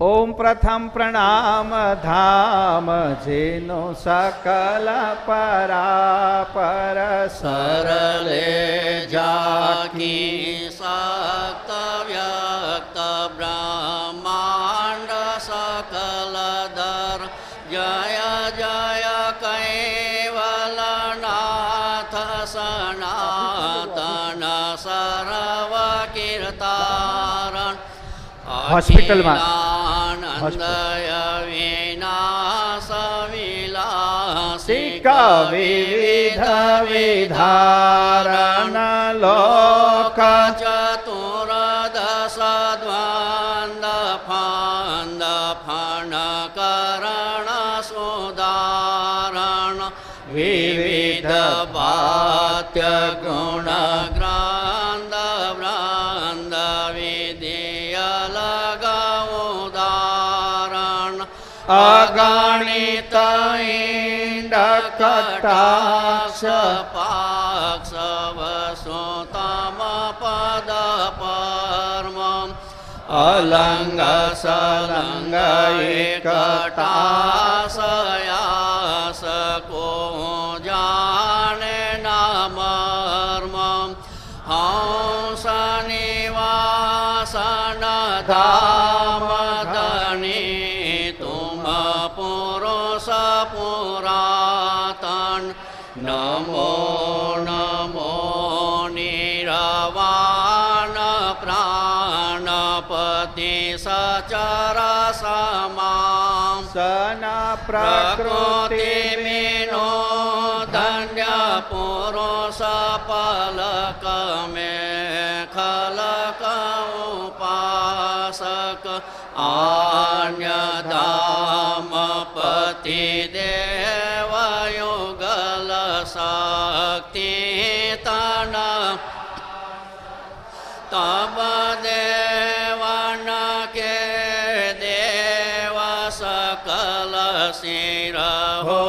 ઓમ પ્રથમ પ્રણામ ધામ જેનો સકલ પરાપર સરલે જાકી સક્ત વ્યક્ત બ્રહ્માંડ સકલ દર જય જય કૈવલનાથ સનાતન સર્વ કીર્તારણ હોસ્પિટલમાં આનંદય વિનાશ વિલાસિક વિવિધ વિધારણ લોક ચતુર્દશ દ્વંદ ફંદ ફણ કરણ સુધારણ વિવિધ વાત્ય ગુણ ગ્રંદ વૃંદ વિદ્ય લગાઉદારણ અગણિત ઇંડ કટાક્ષ પાક્ષ વસુતમ પદ પરમ અલંગ સલંગ એકટાશયાસ કો જાણે નામર્મ હંસ નિવાસન ધામ ધની તુમ પુરુષ પુરાતન નમો નમો નિરવાન પ્રાણપતિ સચર સમામ સના પ્રકૃતિ મેનો ધન્ય પુરુષ પલક મે ખલક ઉપાસક આન્ય ધામ પતિ દેવ યુગલ શક્તિ તન તબ દેવન કે દેવ સકલ સિર હો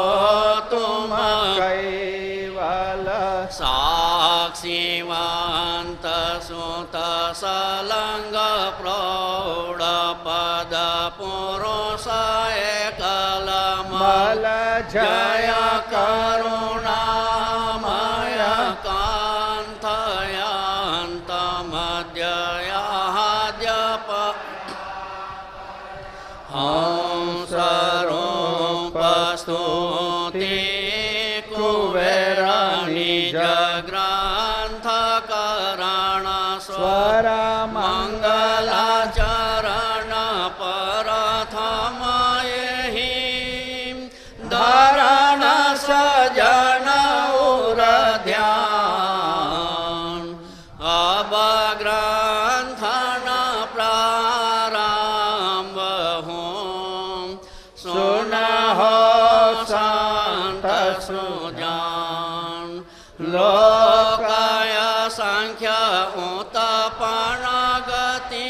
તુમ કૈવલ સાક્ષીવંત સુત સલંગ પ્રૌઢ પદ પુરુષ એકલ મલ જય કરુણામય કાંથયંત મધ્યયાદ્યપ હંસરૂપ સ્તુતિ કુબેરની જગ્રંથ કરણ સ્વર મંગલાચરણ પરથમ એહિ ધરણ સજન ઉર ધ્યાન અબગ્રંથન પ્રારંભ હું સુનહો સંત સુજાન લોકય સંખ્ય ઉતપણ ગતિ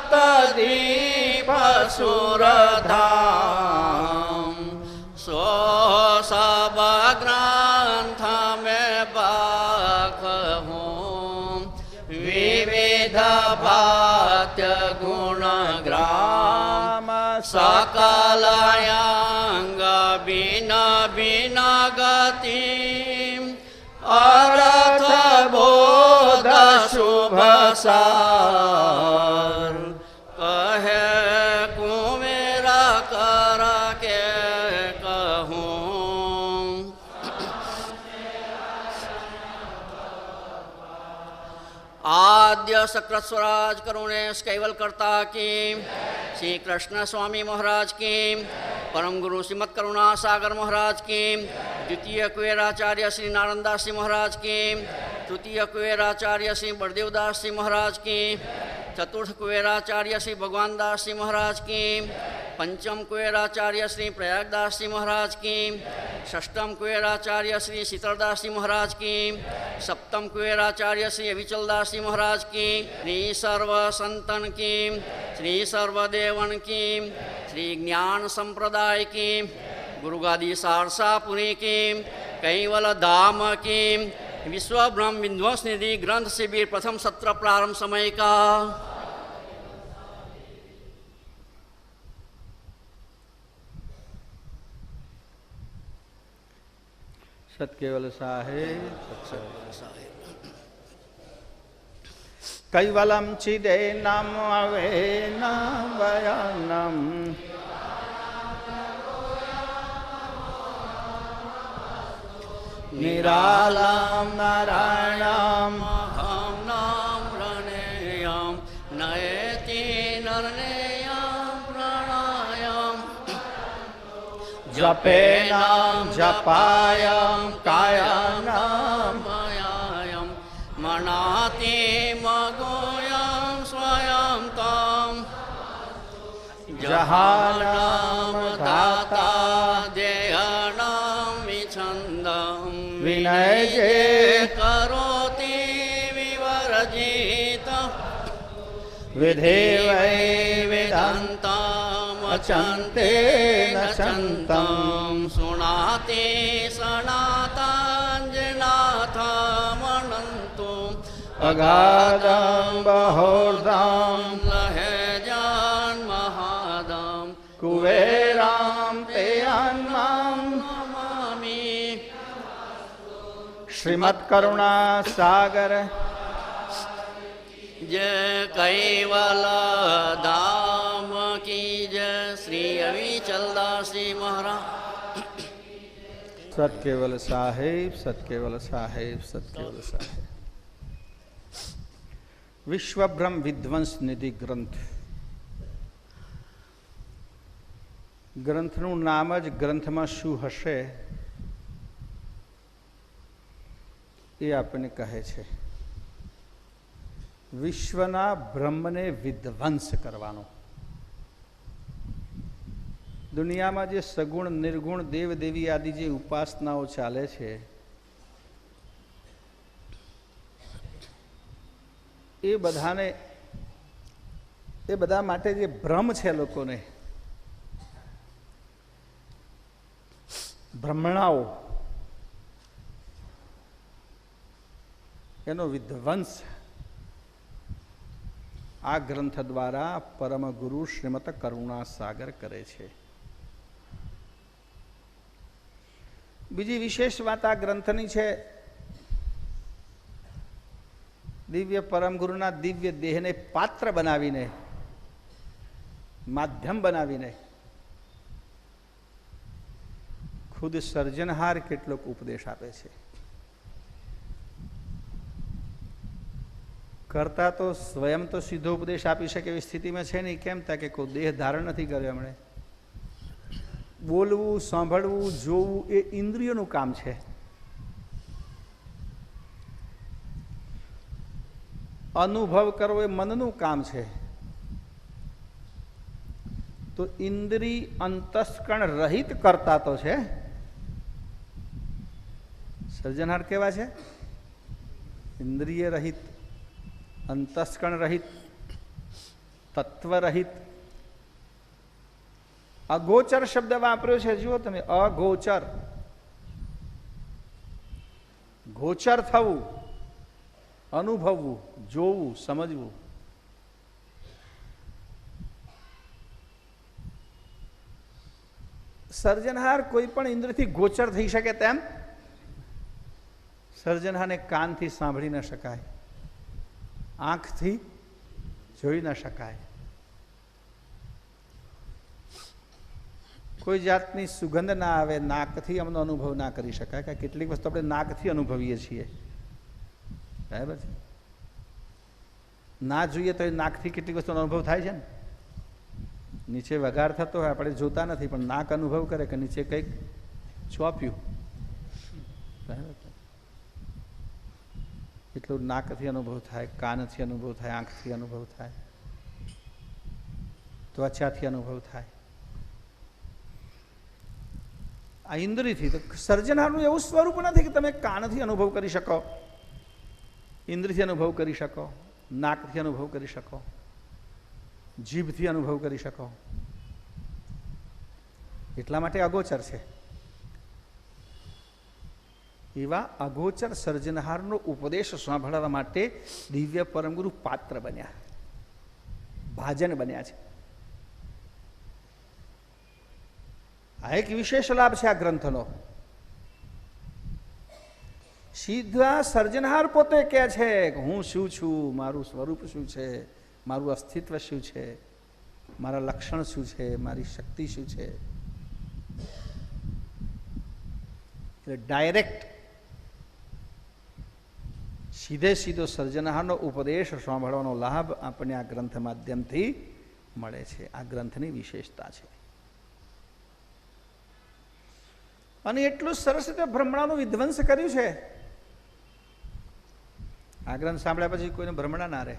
સપ્તદીપ સુરધામ સો સબ ગ્રંથ में बाख हूँ विविध भात्य गुण ग्राम सकलयांग बिन बिन गति अर्थ बोध शुभ सार कहे कुमेरा कर के कहूँ आद्य सकृत स्वराज करुणेश कैवल करता की श्री कृष्ण स्वामी महाराज की परम गुरु श्रीमद करुणा सागर महाराज की द्वितीय कुबेराचार्य श्री नारायणदास जी महाराज की तृतीय कुबेराचार्य श्री बलदेवदास जी महाराज की चतुर्थ कुबेराचार्य श्री भगवान दास जी महाराज की पंचम कुबेराचार्य श्री प्रयागदास जी महाराज की षष्ठम कुबेराचार्य श्री शीतलदास जी महाराज की सप्तम कुबेराचार्य श्री अविचलदास जी महाराज की श्री सर्व संतन की श्री सर्वदेवन की श्री ज्ञान संप्रदाय की गुरुगादी सारसापुरी की कैवल धाम की विश्व ब्रह्म विध्वंस निधि ग्रंथ शिविर प्रथम सत्र प्रारंभ समय का સતકેવલ સાહેબ સાહેબ કૈવલમ ચિદેનમ અવેન વયનમ નિરાલમ નારાયણમ અહમ નામ રણેયમ નયતિ નરનેયમ પ્રણાયમ જપેનમ જપાયમ કાયાનમ મયાયમ મનાતિ મગોયમ સ્વયં તમ જહાનામ ધાતા દેહનામ વિછંદમ વિનય જે કરોતિ વિવરજિત વિધિ વૈ વેદાંત દંતમ અચંતે નચંતમ સુનાતિ સનાતંજનાથમનંતુ અગાધમ બહોર્ધમ લહેજાન મહાદમ કુવેરામ તે અન્મમ નમામિ શ્રીમદ કરુણા સાગર જય કૈવલ ધામ કી જય શ્રી અવિચલદાસજી મહારાજ સતકેવલ સાહેબ સતકેવલ સાહેબ સતકેવલ સાહેબ વિશ્વબ્રહ્મ વિધ્વંસ નિધિ ગ્રંથ ગ્રંથનું નામ જ ગ્રંથમાં શું હશે એ આપણને કહે છે. વિશ્વના બ્રહ્મને વિધ્વંસ કરવાનો. દુનિયામાં જે સગુણ નિર્ગુણ દેવ દેવી આદિ જે ઉપાસનાઓ ચાલે છે એ બધાને એ બધા માટે જે ભ્રમ છે લોકોને ભ્રમણાઓ એનો વિધ્વંસ આ ગ્રંથ દ્વારા પરમ ગુરુ શ્રીમદ કરુણા સાગર કરે છે. બીજી વિશેષ વાત આ ગ્રંથની છે, દિવ્ય પરમ ગુરુના દિવ્ય દેહને પાત્ર બનાવીને માધ્યમ બનાવીને ખુદ સર્જનહાર કેટલોક ઉપદેશ આપે છે. કરતા તો સ્વયં તો સીધો ઉપદેશ આપી શકે એવી સ્થિતિમાં છે નહીં. કેમ થાય કે કોઈ દેહ ધારણ નથી કર્યો એમણે. બોલવું, સાંભળવું, જોવું એ ઇન્દ્રિયોનું કામ છે. અનુભવ કરવો એ મનનું કામ છે. તો ઇન્દ્રિય અંતસ્કરણ રહિત કરતા તો છે. સર્જનહાર કેવા છે? ઇન્દ્રિય રહિત, અંતસ્કરણ રહિત, તત્વ રહિત. અગોચર શબ્દ વાપર્યો છે. જુઓ તમે, અગોચર. ગોચર થવું, અનુભવવું, જોવું, સમજવું. સર્જનહાર કોઈ પણ ઇન્દ્રથી ગોચર થઈ શકે તેમ સર્જનહારને કાનથી સાંભળી ન શકાય, આંખથી જોઈ ન શકાય, કોઈ જાતની સુગંધ ના આવે, નાકથી અમનો અનુભવ ના કરી શકાય. કે કેટલીક વસ્તુ આપણે નાકથી અનુભવીએ છીએ, બરાબર છે? ના જોઈએ તો એ નાકથી કેટલીક વસ્તુનો અનુભવ થાય છે ને. નીચે વઘાર થતો હોય, આપણે જોતા નથી, પણ નાક અનુભવ કરે કે નીચે કંઈક ચોપ્યું. એટલું નાકથી અનુભવ થાય, કાનથી અનુભવ થાય, આંખથી અનુભવ થાય, ત્વચાથી અનુભવ થાય. આ ઇન્દ્રિયથી. તો સર્જનહારનું એવું સ્વરૂપ નથી કે તમે કાનથી અનુભવ કરી શકો, ઇન્દ્રિયથી અનુભવ કરી શકો, નાકથી અનુભવ કરી શકો, જીભથી અનુભવ કરી શકો. એટલા માટે અગોચર છે. એવા અગોચર સર્જનહારનો ઉપદેશ સાંભળવા માટે દિવ્ય પરમગુરુ પાત્ર બન્યા, ભાજન બન્યા છે. આ એક વિશેષ લાભ છે આ ગ્રંથનો. સીધા સર્જનહાર પોતે કહે છે કે હું શું છું, મારું સ્વરૂપ શું છે, મારું અસ્તિત્વ શું છે, મારા લક્ષણ શું છે, મારી શક્તિ શું છે. એટલે ડાયરેક્ટ સીધો સર્જનહારનો ઉપદેશ સાંભળવાનો લાભ આપણને આ ગ્રંથ માધ્યમથી મળે છે. આ ગ્રંથની વિશેષતા છે. અને એટલું સરસ રીતે ભ્રમણાનું વિધ્વંસ કર્યું છે. આ ગ્રંથ સાંભળ્યા પછી કોઈને ભ્રમણા ના રહે.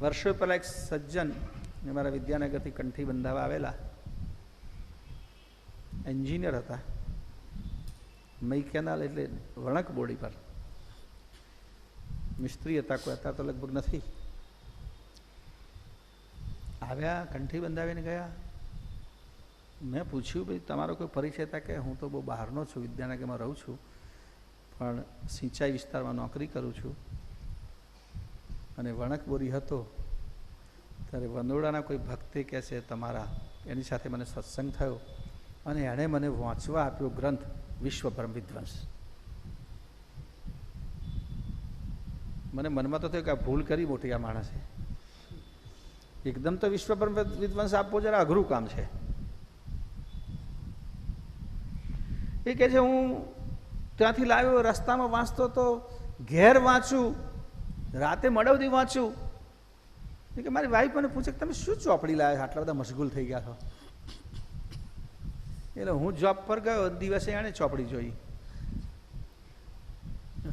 વર્ષો પહેલા એક સજ્જન મારા વિદ્યાનગરથી કંઠી બંધાવા આવેલા, એન્જિનિયર હતા, મઈ કેનાલ એટલે વણક બોડી પર મિસ્ત્રી હતા. કોઈ હતા તો લગભગ નથી. આવ્યા, કંઠી બંધાવીને ગયા. મેં પૂછ્યું, ભાઈ તમારો કોઈ પરિચય હતા? કે હું તો બહુ બહારનો છું, વિદ્યાનગરમાં રહું છું, પણ સિંચાઈ વિસ્તારમાં નોકરી કરું છું. અને વણક બોરી હતો ત્યારે વંદોડાના કોઈ ભક્તે કહે છે તમારા, એની સાથે મને સત્સંગ થયો અને એણે મને વાંચવા આપ્યો ગ્રંથ વિશ્વભ્રમ વિધ્વંસ. મને મનમાં તો થયું કે આ ભૂલ કરી મોટી આ માણસે. એકદમ તો વિશ્વભ્રમ વિધ્વંસ આપવો જરા અઘરું કામ છે. એ કહે છે હું ત્યાંથી લાવ્યો, રસ્તામાં વાંચતો તો, ઘેર વાંચું, રાતે મળવથી વાંચું. કે મારી વાઈફ મને પૂછે કે તમે શું ચોપડી લાવ્યા, આટલા બધા મશગુલ થઈ ગયા છો. એટલે હું જોબ પર ગયો, દિવસે એણે ચોપડી જોઈ.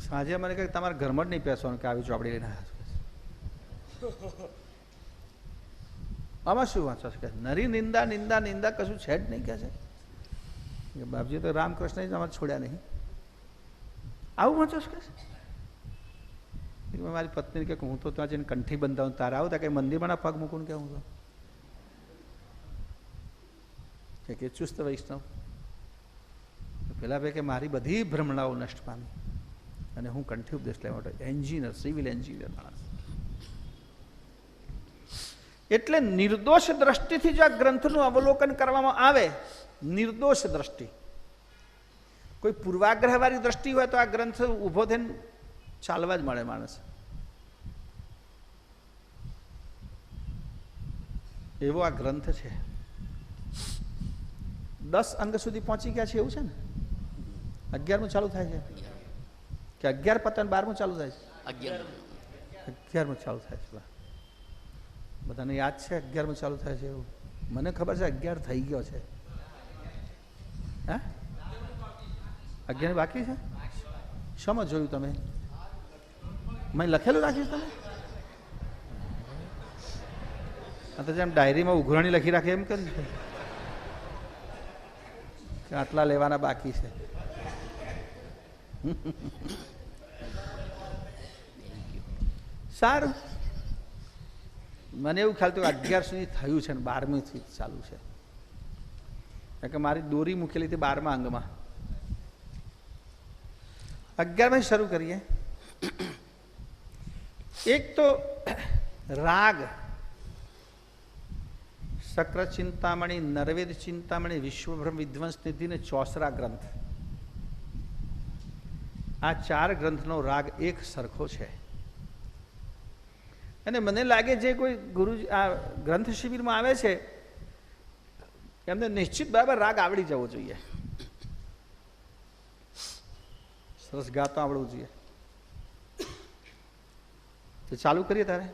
સાંજે મને કહે તમારા ઘરમાં જ નહીં બેસવાનું કે આવી ચોપડી લઈને આવ્યા. આમાં શું વાંચો છે? નરી નિંદા નિંદા નિંદા કશું છે જ નહીં. કહે છે બાપજી તો રામકૃષ્ણ જ અમારે છોડ્યા નહીં. આવું વાંચો છે? મારી પત્ની કે હું તો ત્યાં જઈને કંઠી બંધાવું, તારા આવું ત્યાં કઈ મંદિરમાં પગ મૂકું કે હું તો કે ચુસ્ત વૈષ્ણવ. પેલા ભાઈ કે મારી બધી ભ્રમણાઓ નષ્ટ પામી અને હું કંઠી ઉપદેશ લેવા માટે એન્જિનિયર, સિવિલ એન્જિનિયર માણસ. એટલે નિર્દોષ દ્રષ્ટિથી જો આ ગ્રંથનું અવલોકન કરવામાં આવે, નિર્દોષ દ્રષ્ટિ, કોઈ પૂર્વાગ્રહવાળી દ્રષ્ટિ હોય તો આ ગ્રંથ ઊભો થઈને ચાલવા જ મળે માણસ. એવો આ ગ્રંથ છે. 10 અંગ સુધી પહોંચી ગયા છે એવું છે ને. 11મું ચાલુ થાય છે કે 11 પતન 12મું ચાલુ થાય છે? 11મું ચાલુ થાય છે. બધાને યાદ છે 11મું ચાલુ થાય છે એવું? મને ખબર છે 11 થઈ ગયો છે. હે 11 બાકી છે? શામાં જોયું તમે? મેં લખેલું રાખ્યું તમે? તો જેમ ડાયરીમાં ઉઘરાણી લખી રાખે એમ કરી કે આટલા લેવાના બાકી છે. સારું, મને એવું ખ્યાલ થયું 11 સુધી થયું છે ને 12મી ચાલુ છે. કારણ કે મારી દોરી મૂકેલી હતી 12મા અંગમાં. 11માં શરૂ કરીએ. એક તો રાગ, શક્ર ચિંતામણી, નરવેદ ચિંતામણી, વિશ્વભ્રમ વિધ્વંસ નિધિ ને ચોસરા ગ્રંથ. આ 4 ગ્રંથનો રાગ એક સરખો છે. અને મને લાગે જે કોઈ ગુરુજી આ ગ્રંથ શિબિરમાં આવે છે એમને નિશ્ચિત બરાબર રાગ આવડી જવો જોઈએ. સરસ ગાતો આવડવું જોઈએ. તો ચાલુ કરીએ તારે.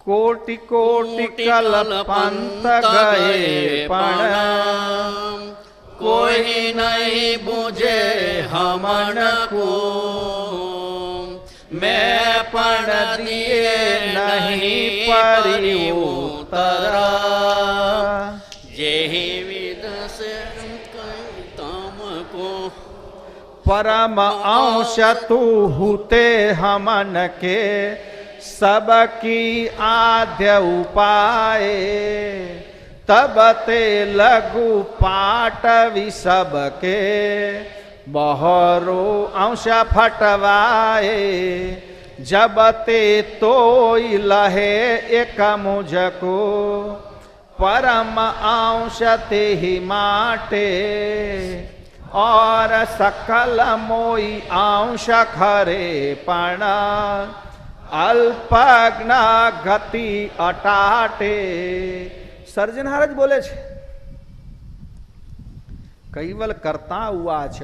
કોટી કોટી કલ્પાંત ગયે પણ કોઈ નહીં બુझे હમણ કો, મેં પણ દિએ નહીં પરિઉતરા, જેહી વિદ સે તમકો परम अंश तू हुते हमन के सबकी आद्य उपाय, तब ते लघु पाटवी सबके बहरो अंश फटवाए, जब ते तोय लहे एक मुझको परम अंश ते ही माटे और सकल मोई अंश खरे पण अल्पज्ञ गति अटाटे। સર્જનહાર જ બોલે છે. કૈવલ કરતા ઉવાચ.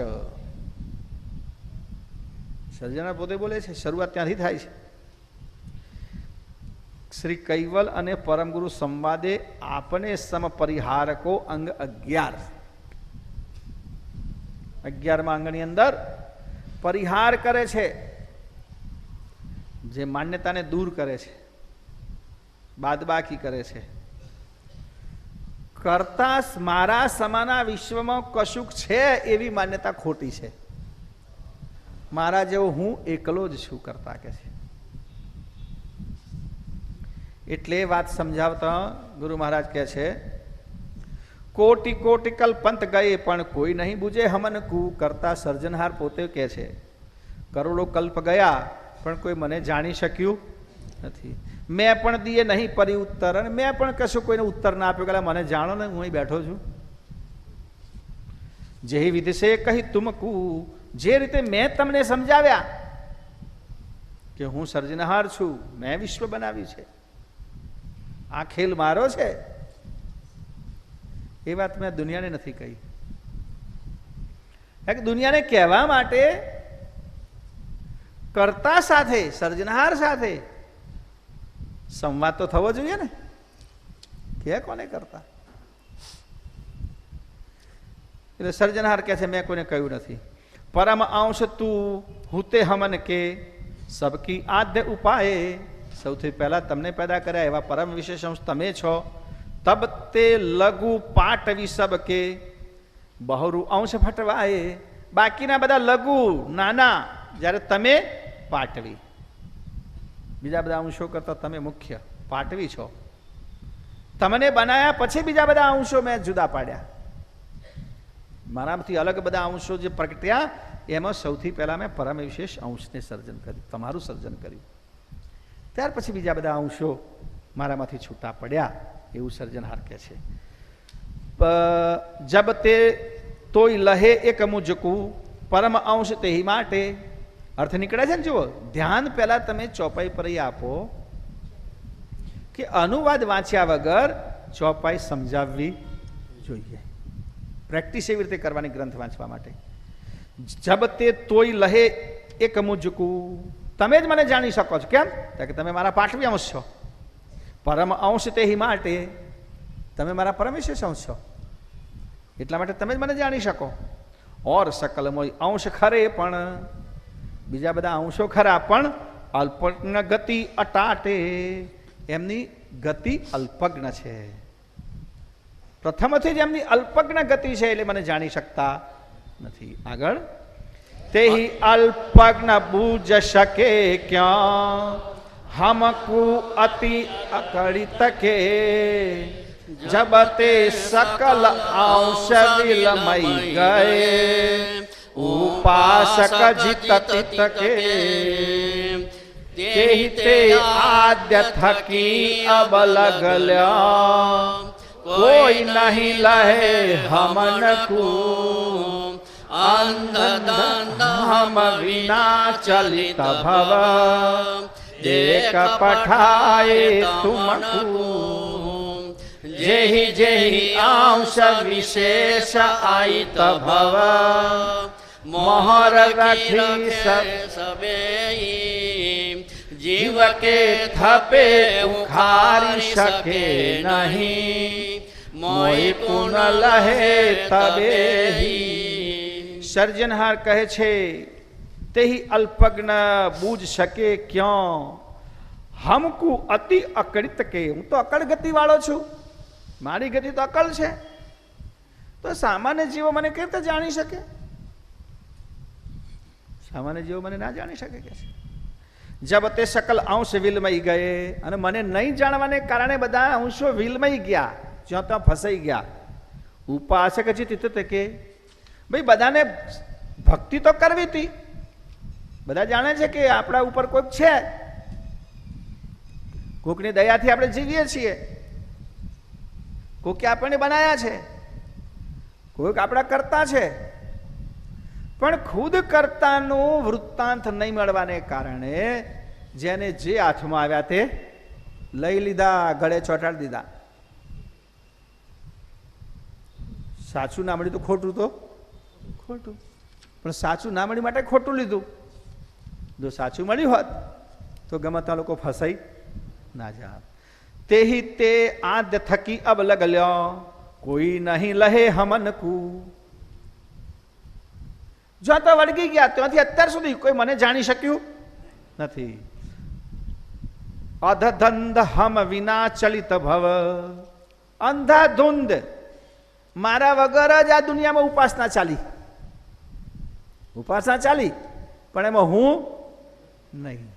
સર્જનહાર પોતે બોલે છે, શરૂઆત ત્યાંથી થાય છે. શ્રી કૈવલ અને પરમગુરુ સંવાદે આપને સમ પરિહારકો અંગ 11. 11મા અંગની અંદર પરિહાર કરે છે, જે માન્યતાને દૂર કરે છે, બાદબાકી કરે છે. કરતા મારા સમાના વિશ્વમાં કશુંક છે એવી માન્યતા ખોટી છે. મારા જેવો હું એકલો જ છું કરતા કે છે. એટલે વાત સમજાવતા ગુરુ મહારાજ કહે છે, કોટી કોટી કલ્પંત ગયે પણ કોઈ નહીં બુજે હમન કુ. કરતા સર્જનહાર પોતે કહે છે, કરોડો કલ્પ ગયા પણ કોઈ મને જાણી શક્યું નથી. મેં પણ દીએ નહીં પરી ઉત્તર, અને મેં પણ કશું કોઈને ઉત્તર ના આપ્યો કે મને જાણો ને, હું અહીં બેઠો છું. જે વિધિ છે કહી તુમકુ, જે રીતે મેં તમને સમજાવ્યા કે હું સર્જનહાર છું, મેં વિશ્વ બનાવ્યું છે, આ ખેલ મારો છે, એ વાત મેં દુનિયાને નથી કહી. દુનિયાને કહેવા માટે કર્તા સાથે, સર્જનહાર સાથે સંવાદ તો થવો જોઈએ ને. કે કોને કરતા? એટલે સર્જનહાર કહે છે મેં કોઈને કહ્યું નથી. પરમ અંશ તું હુતે હમન કે સબકી આદ્ય ઉપાય. સૌથી પહેલા તમને પેદા કર્યા એવા પરમ વિશેષ અંશ તમે છો. તબ તે લઘુ પાટવી સબ કે બહરુ અંશ ફટવાય. બાકીના બધા લઘુ નાના, જ્યારે તમે પાટવી. બીજા બધા અંશો કરતા તમે મુખ્ય પાટવી છો. તમને બનાયા પછી બીજા બધા અંશો મેં જુદા પાડ્યા. મારામાંથી અલગ બધા અંશો જે પ્રગટ્યા એમાં સૌથી પહેલા મેં પરમ વિશેષ અંશને સર્જન કર્યું, તમારું સર્જન કર્યું. ત્યાર પછી બીજા બધા અંશો મારામાંથી છૂટા પડ્યા, એવું સર્જનહાર કહે છે. જબ તે તોય લહે એક મુજકું પરમ અંશ તે માટે. અર્થ નીકળે છે ને, જુઓ, ધ્યાન પહેલા તમે ચોપાઈ પર આપો કે અનુવાદ વાંચ્યા વગર ચોપાઈ સમજાવવી જોઈએ. પ્રેક્ટિસ એવી રીતે કરવાની ગ્રંથ વાંચવા માટે. જબ તે તોય લહે એક મુજકું, તમે જ મને જાણી શકો છો. કેમ? કે તમે મારા પાઠવી અંશ છો. પરમ અંશ તે માટે, તમે મારા પરમ વિશેષ અંશ છો, એટલા માટે તમે જ મને જાણી શકો. ઓર સકલમોય અંશ ખરે, પણ બીજા બધા અંશો ખરા પણ અલ્પજ્ઞ ગતિ અટાટે. એમની ગતિ અલ્પજ્ઞ છે. પ્રથમથી જ એમની અલ્પજ્ઞ ગતિ છે, એટલે મને જાણી શકતા નથી. આગળ, તેહી અલ્પજ્ઞ બુજ શકે ક્યાં હમકુ અતિ અકળિત કે. જબતે સકલ અંશ વિલમઈ ગયે ઉપાસક જીત તકે. તેહી તે આદ્ય થકી અબ લગલ્યા કોઈ નહીં લહે હમન કુ. અંધ દંડ હમ વિના ચલિત ભવ દેખ પઠાય તુમકુ. જેહી જેહી અંશ વિશેષ આયિત ભવ મોહર રખી સબે. જીવ કે થપે ઉખારી શકે નહીં મોય પુન લહે તબેહી. સર્જનહાર કહે છે તેહી અલ્પજ્ઞ બૂझ શકે ક્યાં હમકુ અતિ અકળિત કે. હું તો અકળ ગતિ વાળો છું, મારી ગતિ તો અકળ છે, તો સામાન્ય જીવો મને કેવી રીતે જાણી શકે? સામાન્ય જીવો મને ના જાણી શકે કે છે. જબ તે સકલ અંશ વિલમઈ ગયે, અને મને નહીં જાણવાને કારણે બધા અંશો વિલમઈ ગયા, જ્યાં ત્યાં ફસાઈ ગયા. ઉપાસક જીત કે ભાઈ બધાને ભક્તિ તો કરવી હતી, બધા જાણે છે કે આપણા ઉપર કોઈક છે, કોઈકની દયાથી આપણે જીવીએ છીએ, કોઈકે આપણને બનાવ્યા છે, કોઈક આપણા કરતા છે, પણ ખુદ કર્તાનું વૃત્તાંત નહીં મળવાને કારણે જેને જે હાથમાં આવ્યા તે લઈ લીધા, ગળે ચોંટાડી દીધા. સાચું ના મળ્યું તો ખોટું, તો ખોટું, પણ સાચું ના મળ્યું માટે ખોટું લીધું. જો સાચું મળ્યું હોત તો ગમે ત્યાં લોકો ફસાઈ ના જાય. તેહી તે આદ્ય થકી અબ લગલ્યો, કોઈ નહીં લહે હમન કુ. જો તો વળગી ગયા ત્યાંથી અત્યાર સુધી કોઈ મને જાણી શક્યું નથી. અધધંધ હમ વિના ચલિત ભવ, અંધાધૂંધ મારા વગર જ આ દુનિયામાં ઉપાસના ચાલી, ઉપાસના ચાલી, પણ એમાં હું નહીં.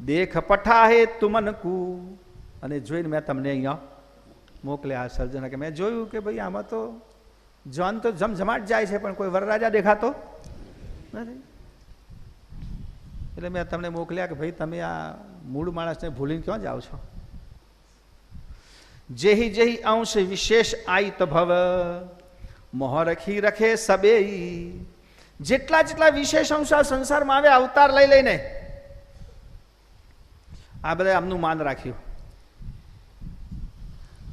દેખ પઠાહે તુમન કુ, અને જોઈને મેં તમને અહીંયા મોકલ્યા સર્જના, કે મેં જોયું કે ભાઈ આમાં તો જન તો જમજમાટ જાય છે પણ કોઈ વરરાજા દેખાતો નથી, એટલે મેં તમને મોકલ્યા કે ભાઈ તમે આ મૂળ માણસને ભૂલીને ક્યાં જાઓ છો. જેહી જેહી અંશ વિશેષ આયિત ભવ, મોહ રખી રખે સબે. જેટલા જેટલા વિશેષ અંશ સંસારમાં આવે અવતાર લઈ લઈને આ બધા આમનું માન રાખ્યું.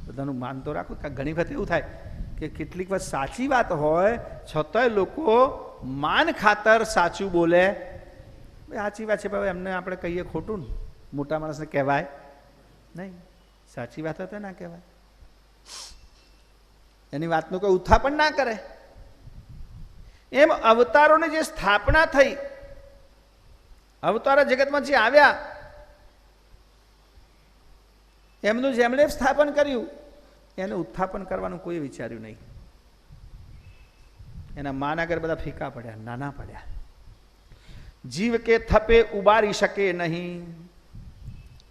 બધાનું માન તો રાખવું. ઘણી વખત એવું થાય કે કેટલીક વાર સાચી વાત હોય છતાંય લોકો માન ખાતર સાચું બોલે. સાચી વાત છે ભાઈ, એમને આપણે કહીએ ખોટું ને, મોટા માણસને કહેવાય નહીં. સાચી વાત હોય તો ના કહેવાય, એની વાતનું કોઈ ઉત્થાપન ના કરે. એમ અવતારોની જે સ્થાપના થઈ, અવતારો જગતમાં જે આવ્યા એમનું જેમણે સ્થાપન કર્યું એને ઉત્થાપન કરવાનું કોઈ વિચાર્યું નહીં. એના માન આગળ બધા ફીકા પડ્યા, નાના પડ્યા. જીવ કે થપે ઉબારી શકે નહીં.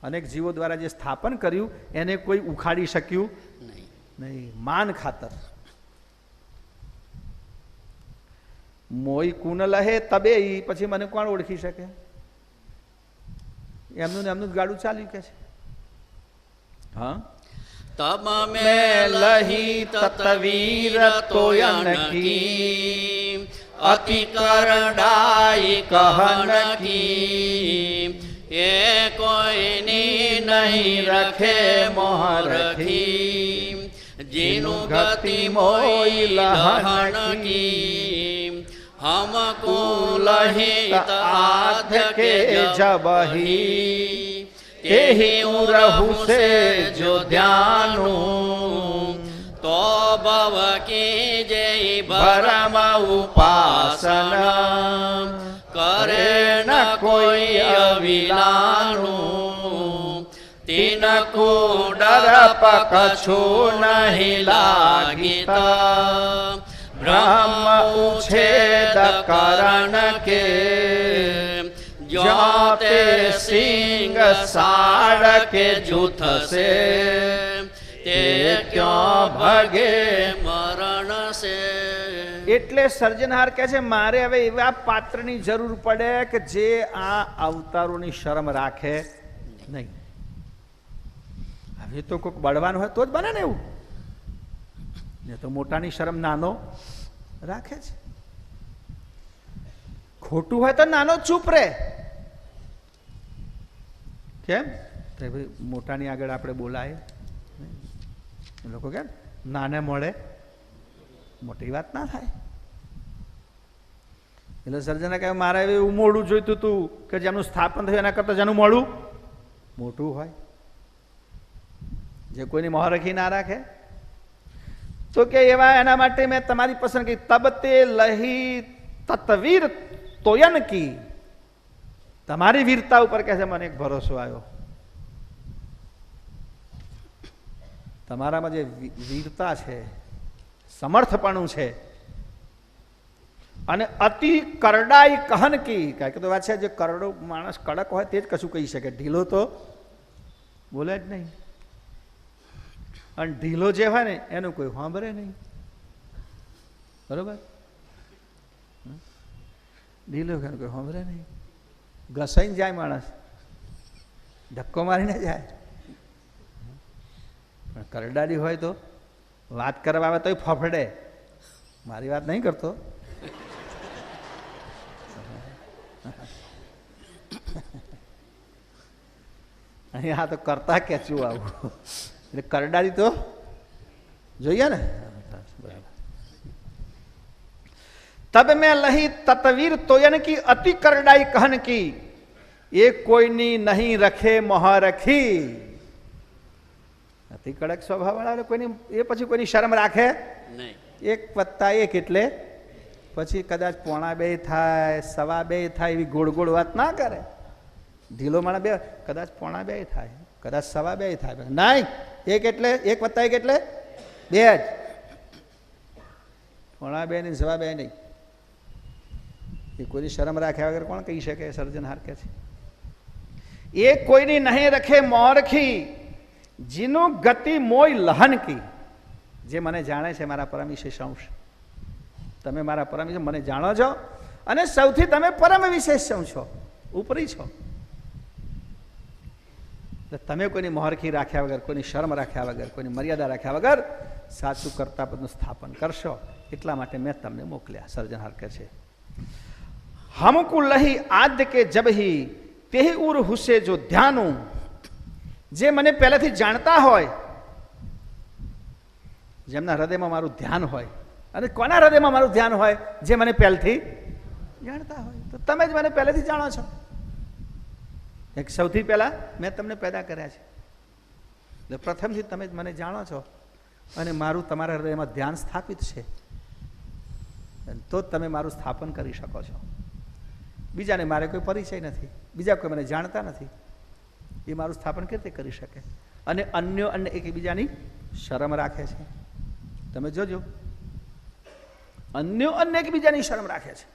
અનેક જીવો દ્વારા જે સ્થાપન કર્યું એને કોઈ ઉખાડી શક્યું નહીં, માન ખાતર. મોઈ કુન લહે તબે, પછી મને કોણ ઓળખી શકે? એમનું ને એમનું જ ગાડું ચાલ્યું કે છે. હા, તબ મેં લહી તતવીર તોયન કી, અતિ કરડાઈ કહન કી. એ કોઈની નહીં રખે મોહ રખી, જીનું ગતિ મોઈ લહન કી. हमको लहित आध्य के जबही, तेहि उरहु से जो ध्यानु. तो भव की जय भरम उपासना, करे न कोई अविलानु. तिनको डर पकछु नहीं लागिता, ब्रह्म उच्छेद करण के. जाते सिंह साड़ के जूथ से, ते क्यों भगे मरण से. એટલે સર્જનહાર કહે છે મારે હવે એવા પાત્રની જરૂર પડે કે જે આ અવતારોની શરમ રાખે નહીં. હવે તો કોઈક બળવાન હોય તો જ બને ને એવું, ને તો મોટાની શરમ નાનો રાખે છે. ખોટું હોય તો નાનો ચૂપ રહે. કેમ? તો ભાઈ મોટાની આગળ આપણે બોલાય, લોકો કે નાને મળે મોટી વાત ના થાય. એટલે સર્જને કહે મારે એવું મોડું જોઈતું હતું કે જેમનું સ્થાપન થયું એના કરતાં જેનું મોડું મોટું હોય, જે કોઈની મોહ રખી ના રાખે. તો કે એવા એના માટે મેં તમારી પસંદગી તબતે લહી તત્વીર તોયન કી. તમારી વીરતા ઉપર કહે છે મને એક ભરોસો આવ્યો. તમારામાં જે વીરતા છે, સમર્થપણું છે, અને અતિ કરડાઈ કહન કી. કાંઈક તો વાત છે, જે કરડો માણસ કડક હોય તે જ કશું કહી શકે, ઢીલો તો બોલે જ નહીં. અને ઢીલો જે હોય ને એનું કોઈ સાંભળે નહીં. બરોબર? ઢીલો કોઈ સાંભળે નહીં, ઘસાઈને જાય માણસ, ધક્કો મારીને જાય. પણ કરડાડી હોય તો વાત કરવા આવે તોય ફફડે. મારી વાત નહીં કરતો. અહીંયા તો કરતા કેચું આવું એટલે કરડારી તો જોઈએ ને. તબ મેં લહી તતવીર તોયન કી અતિ કરડાઈ કહન કી એ કોઈની નહીં રખે મોહ રખી. અતિ કડક સ્વભાવ વાળા કોઈની એ પછી કોઈની શરમ રાખે નહીં. 1+1 એટલે પછી કદાચ 1.5 થાય 2.5 થાય એવી ગોળ ગોળ વાત ના કરે. ઢીલો માણા 2 કદાચ 1.5 થાય કદાચ 2.5 થાય નહીં. 1 એટલે 1+1 એટલે 2 જ. 1.5 ની 2.5 નહીં. એ કોઈની શરમ રાખ્યા વગર કોણ કહી શકે? સર્જનહાર કે છે એ કોઈની નહીં રખે મોરખી જીનું ગતિ મોય લહન કી. જે મને જાણે છે મારા પરમ વિશેષ અંશ. તમે મારા પરમ વિશેષ મને જાણો છો અને સૌથી તમે પરમ વિશેષ છો, ઉપરી છો. તમે કોઈની મોહરખી રાખ્યા વગર, કોઈની શરમ રાખ્યા વગર, કોઈની મર્યાદા રાખ્યા વગર સાચું કરતા પદનું સ્થાપન કરશો એટલા માટે મેં તમને મોકલ્યા. સર્જનહાર કહે છે હમકુ લહી આદ્ય કે જબહી તેહી ઉર હુસે જો ધ્યાનું. જે મને પહેલાથી જાણતા હોય, જેમના હૃદયમાં મારું ધ્યાન હોય. અને કોના હૃદયમાં મારું ધ્યાન હોય? જે મને પહેલથી જાણતા હોય. તો તમે જ મને પહેલેથી જાણો છો. એક સૌથી પહેલા મેં તમને પેદા કર્યા છે એટલે પ્રથમથી તમે જ મને જાણો છો અને મારું તમારા હૃદયમાં ધ્યાન સ્થાપિત છે તો જ તમે મારું સ્થાપન કરી શકો છો. બીજાને મારે કોઈ પરિચય નથી, બીજા કોઈ મને જાણતા નથી, એ મારું સ્થાપન કેવી રીતે કરી શકે? અને અન્ય એકબીજાની શરમ રાખે છે. તમે જોજો, અન્ય એકબીજાની શરમ રાખે છે.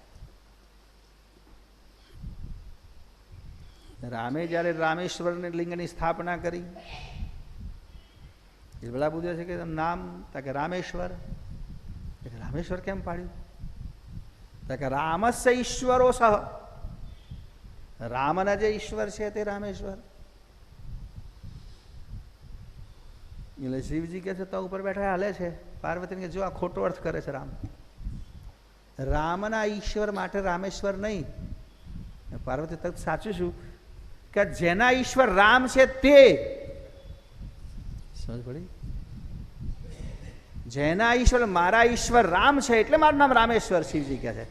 રામે જ્યારે રામેશ્વર લિંગની સ્થાપના કરી, એ બધા પૂછે છે કે નામ કે રામેશ્વર. રામેશ્વર કેમ પાડ્યું? કે રામસ્ય ઈશ્વરો સહ, રામના જે ઈશ્વર છે તે રામેશ્વર. એટલે શિવજી કે છે તો ઉપર બેઠા હાલે છે. પાર્વતીને કે જો આ ખોટો અર્થ કરે છે રામ. રામના ઈશ્વર માટે રામેશ્વર નહીં. પાર્વતી તક સાચું છું કે જેના ઈશ્વર રામ છે તે સમજ પડી. જેના ઈશ્વર મારા ઈશ્વર રામ છે એટલે મારું નામ રામેશ્વર. શિવજી કહે છે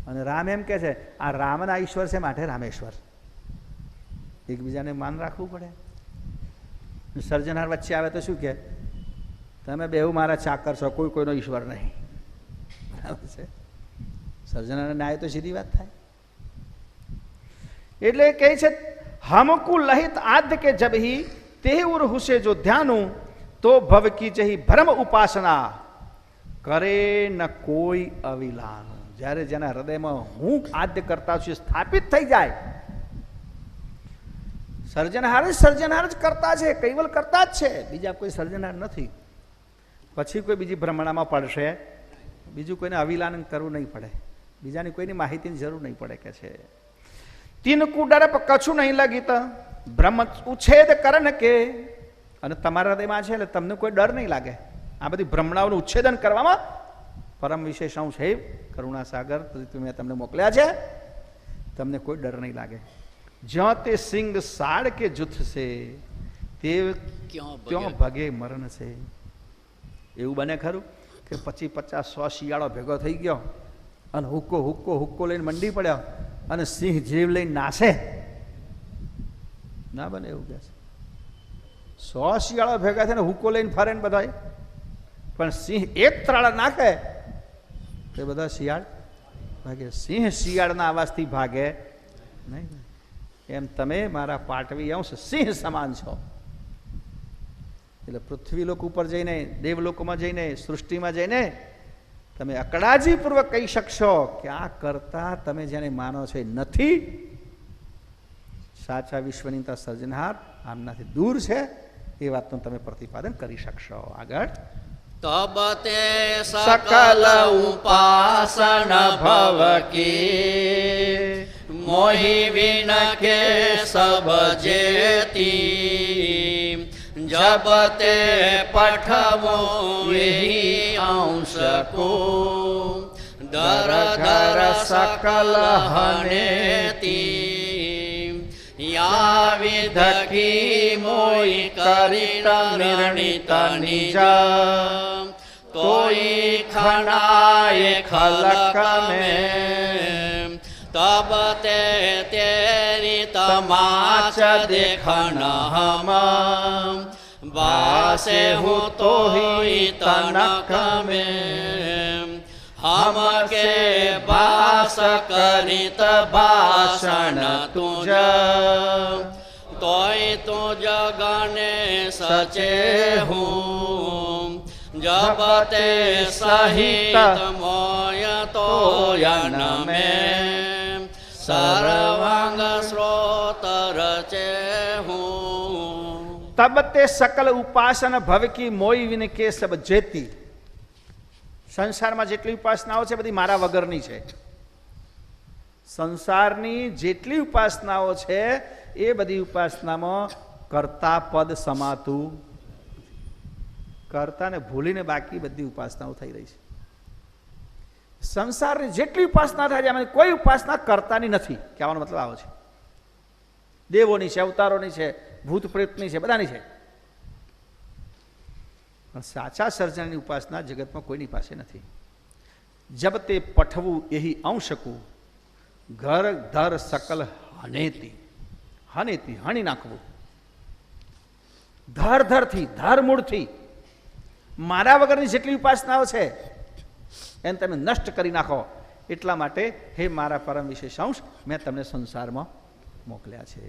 અને રામ એમ કે છે આ રામના ઈશ્વર છે માટે રામેશ્વર. એકબીજાને માન રાખવું પડે. સર્જનહાર વચ્ચે આવે તો શું કે તમે બેઉ મારા ચાકર છો, કોઈ કોઈનો ઈશ્વર નહીં. બરાબર છે. સર્જનહાર ન્યાય તો સીધી વાત થાય. એટલે કહે છે हमकु लहित आद्य के जब ही ते उर हुसे जो ध्यानु तो भव की जही भ्रम उपासना करे न કોઈ અવિલાનું. જ્યારે જેના હૃદયમાં હું આદ્ય કરતા છું સ્થાપિત થઈ જાય. સર્જનહાર જ કરતા છે, કૈવલ કરતા જ છે, બીજા કોઈ સર્જનહાર નથી. પછી કોઈ બીજી ભ્રમણામાં પડશે, બીજું કોઈને અવિલાન કરવું નહીં પડે, બીજાની કોઈની માહિતીની જરૂર નહીં પડે. કે છે તીનકુ ડરપ કછું નહીં લગીત બ્રહ્મ ઉચ્છેદ કરન કે. અને તમારા હૃદયમાં છે એટલે તમને કોઈ ડર નહીં લાગે. આ બધી ભ્રમણાઓનું ઉચ્છેદન કરવામાં પરમ વિશેષ અંશ છે કરુણાસાગર મેં તમને મોકલ્યા છે. તમને કોઈ ડર નહીં લાગે. જ્યાં તે સિંગ સાડ કે જુથ છે તે ક્યાં ભગે મરણ છે. એવું બને ખરું કે 50-50-100 શિયાળો ભેગો થઈ ગયો અને હુક્કો લઈને મંડી પડ્યો અને સિંહ જીવ લઈને નાશે? ના બને એવું. કે 100 શિયાળા ભેગા થઈને હુક્કો લઈને ફરે ને બધા, પણ સિંહ એક ત્રાળા નાખે તો બધા શિયાળ ભાગે. સિંહ શિયાળના અવાજથી ભાગે નહીં. એમ તમે મારા પાટવી અંશ સિંહ સમાન છો. એટલે પૃથ્વીલોક ઉપર જઈને, દેવલોકમાં જઈને, સૃષ્ટિમાં જઈને તમે અકડાજીપૂર્વક કહી શકશો કે આ કરતા તમે જેને માનો છો એ નથી. સાચા વિશ્વનીતા સર્જનહાર આમનાથી દૂર છે એ વાતનું તમે પ્રતિપાદન કરી શકશો. આગળ તબ તે સકલ ઉપાસન ભવ કી મોહી વિન કે સબ જેતી जब ते पठवो यही अंश को दर घर सकल हनेती या विध की मोई करित निर्णित निज तोई खनाए खलक में तब ते तेरी तमाच देखन हम वासे हो तो ही तनक में हम के बास करित भाषण तुझ तोय तो जगने सचे हूँ जब ते सहित मोय तोयन में सर्वांग स्रोत रचे हूँ तब ते सकल उपासन भव की मोई विन के सब जेती સંસારમાં જેટલી ઉપાસનાઓ છે બધી મારા વગરની છે. સંસારની જેટલી ઉપાસનાઓ છે એ બધી ઉપાસનામાં કર્તા પદ સમાતું કર્તાને ભૂલીને બાકી બધી ઉપાસનાઓ થઈ રહી છે. સંસારની જેટલી ઉપાસના થાય છે એમાં કોઈ ઉપાસના કર્તાની નથી. કહેવાનો મતલબ આવો છે. દેવોની છે, અવતારોની છે, ભૂત પ્રેતની છે, બધાની છે. સાચા સર્જનની ઉપાસના જગતમાં કોઈની પાસે નથી. જબ તે પઠવું એહી અંશકું ઘર ધર સકલ હનેતી હનેતી હણી નાખવું ધર ધરથી ધર મૂળથી મારા વગરની જેટલી ઉપાસનાઓ છે એને તમે નષ્ટ કરી નાખો. એટલા માટે હે મારા પરમ વિશેષ અંશ મેં તમને સંસારમાં મોકલ્યા છે.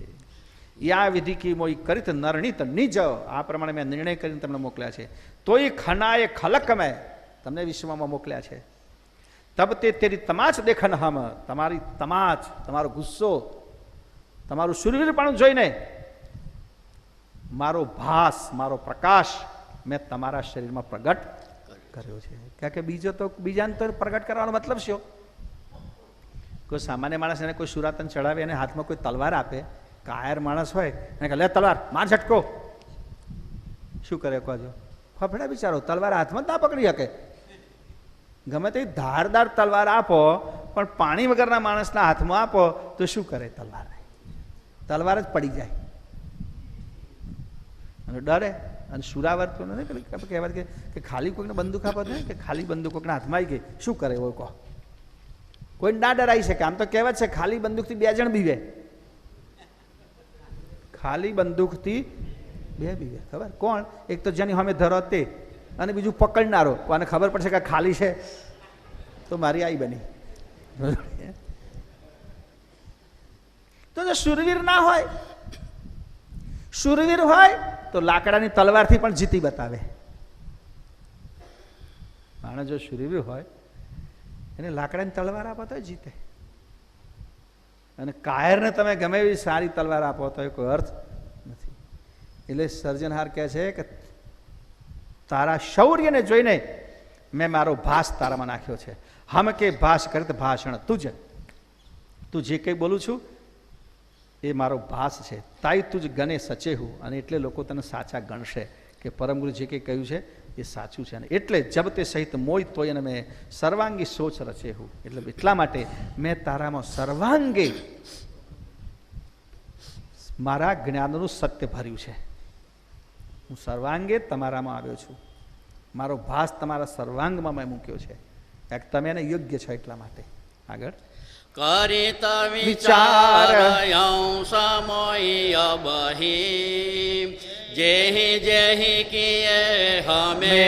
યા વિધિ કી મોઈ કરીત નરણિત નિજ આ પ્રમાણે મેં નિર્ણય કરીને તમને મોકલ્યા છે. તોય ખનાએ ખલક મેં તમને વિશ્વમાં મોકલ્યા છે. તબ તે તેરી તમાચ દેખન હમ તમારી તમાચ તમારો ગુસ્સો તમારું શૂરવીરપણું જોઈને મારો ભાસ મારો પ્રકાશ મેં તમારા શરીરમાં પ્રગટ કર્યો છે. કારણ કે બીજો તો બીજાને તો પ્રગટ કરવાનો મતલબ શું? કોઈ સામાન્ય માણસ એને કોઈ સુરાતન ચડાવે અને હાથમાં કોઈ તલવાર આપે, કાયર માણસ હોય એને કહે લે તલવાર માર ઝટકો, શું કરે કહો? ફફડા બિચારો તલવાર હાથમાં જ ના પકડી શકે. ગમે તે ધારદાર તલવાર આપો પણ પાણી વગરના માણસના હાથમાં આપો તો શું કરે? તલવાર તલવાર જ પડી જાય અને ડરે. અને સુરાવર તો નથી કહેવાય કે ખાલી કોઈને બંદૂક આપો ને કે ખાલી બંદૂક કોઈના હાથમાં આવી ગઈ શું કરે એવો કહો? કોઈ ના ડરાઈ શકે. આમ તો કહેવત છે ખાલી બંદૂકથી 2 જણ બીવે. ખાલી બંદૂકથી 2 બીવે. ખબર કોણ? એક તો જેની સામે ધરો તે અને બીજું પકડનારો. અને ખબર પડશે કે ખાલી છે તો મારી આઈ બની. તો જો શૂરવીર ના હોય, શૂરવીર હોય તો લાકડાની તલવારથી પણ જીતી બતાવે. માણસ જો શૂરવીર હોય એને લાકડાની તલવાર આપો તો જીતે. અને કાયરને તમે ગમે એવી સારી તલવાર આપો તો એ કોઈ અર્થ નથી. એટલે સર્જનહાર કહે છે કે તારા શૌર્યને જોઈને મેં મારો ભાસ તારામાં નાખ્યો છે. હમ કે ભાસ કરે ભાષણ તુજ, તું જે કંઈ બોલું છું એ મારો ભાસ છે. તાઈ તુજ ગને સચે હું, અને એટલે લોકો તને સાચા ગણશે કે પરમગુરુ જે કંઈ કહ્યું છે એ સાચું છે. અને એટલે જબ તે સહિત મોય તોય અને મેં સર્વાંગી સોચ રચે હું. એટલે એટલા માટે મેં તારામાં સર્વાંગે મારા જ્ઞાનનું સત્ય ભર્યું છે. હું સર્વાંગે તમારામાં આવ્યો છું. મારો ભાસ તમારા સર્વાંગમાં મેં મૂક્યો છે. તમે એને યોગ્ય છો એટલા માટે. આગળ કરિત વિચાર સમય બહી જેહી જેહી કિએ હમે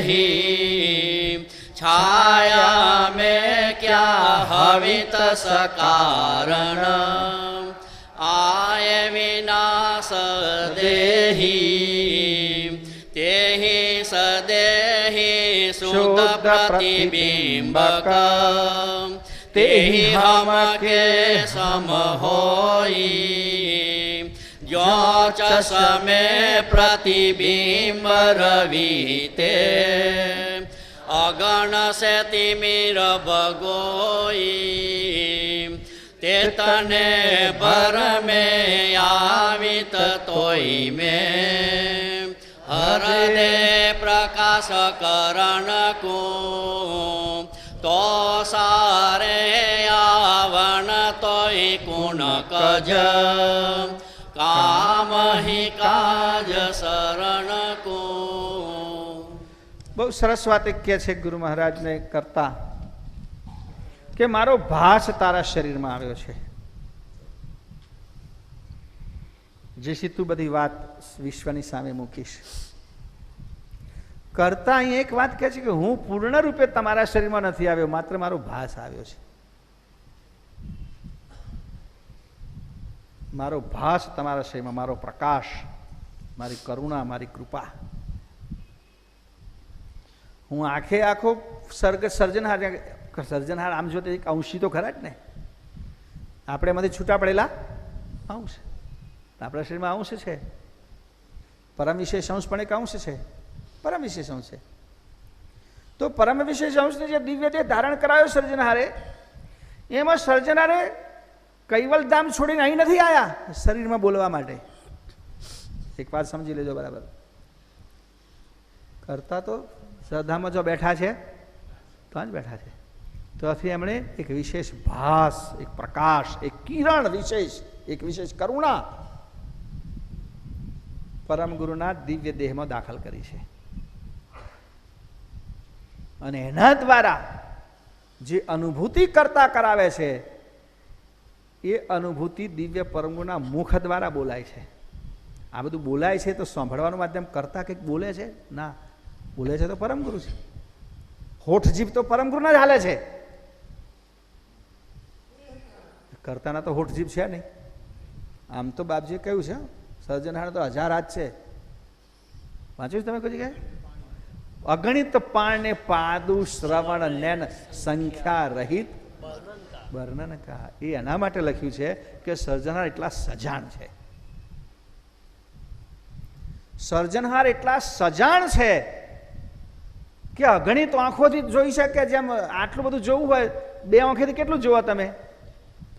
હી છાયા મેં ક્યા હવિત સકારણ આય વિનાશ દેહી તેહી સદેહી શુદ્ધ પ્રતિબિંબક તેહી હમ કે સમ હોઈ જો ચસમે પ્રતિબિંબ રવિ તે અગણ સે તિમિર ભગોઈ તે તને ભર મેં આવિત તોય મેં હૃદય પ્રકાશ કરણ કો તો સારે આવણ તોય કુણ કજ કામ હિ કાજ શરણ કો. બહુ સરસ વાત એક કહે છે ગુરુ મહારાજને કરતા કે મારો ભાસ તારા શરીરમાં આવ્યો છે, જેથી તું બધી વાત વિશ્વની સામે મૂકીશ. કરતા અહીં એક વાત કહે છે કે હું પૂર્ણ રૂપે તમારા શરીરમાં નથી આવ્યો, માત્ર મારો ભાસ આવ્યો છે. મારો ભાસ તમારા શરીરમાં, મારો પ્રકાશ, મારી કરુણા, મારી કૃપા. હું આખે આખો સર્જનહાર આમ જોતે એક અંશી તો ખરા જ ને. આપણે એમાંથી છૂટા પડેલા અંશ. આપણા શરીરમાં અંશ છે, પરમ વિશેષ અંશ પણ એક અંશ છે, પરમ વિશેષ અંશ છે. તો પરમ વિશેષ અંશને જે દિવ્ય દેહ ધારણ કરાયો સર્જનહારે, એમાં સર્જનહારે કૈવલધામ છોડીને અહીં નથી આવ્યા શરીરમાં બોલવા માટે. એક વાત સમજી લેજો બરાબર. કરતા તો શ્રદ્ધામાં જો બેઠા છે તો જ બેઠા છે, તો આથી એમણે એક વિશેષ ભાસ, એક પ્રકાશ, એક કિરણ વિશેષ, એક વિશેષ કરુણા પરમ ગુરુના દિવ્ય દેહમાં દાખલ કરી છે. અને એના દ્વારા જે અનુભૂતિ કરતા કરાવે છે એ અનુભૂતિ દિવ્ય પરમગુરુના મુખ દ્વારા બોલાય છે. આ બધું બોલાય છે તો સાંભળવાનું માધ્યમ કરતા કંઈક બોલે છે ના, બોલે છે તો પરમગુરુ છે. હોઠ જીભ તો પરમગુરુના જ હાલે છે, કરતાના તો હોઠ જીભ છે નહીં. આમ તો બાપજીએ કહ્યું છે સર્જનહાર તો 1000 હાથ છે. વાંચ્યું તમે કોઈ જગ્યાએ? અગણિત પાણને પાદુ શ્રવણ નેન સંખ્યા રહિત વર્ણન કહા. એ એના માટે લખ્યું છે કે સર્જનહાર એટલા સજાણ છે. સર્જનહાર એટલા સજાણ છે કે અગણિત આંખોથી જોઈ શકે. જેમ આટલું બધું જોવું હોય 2 આંખોથી કેટલું જોવો તમે?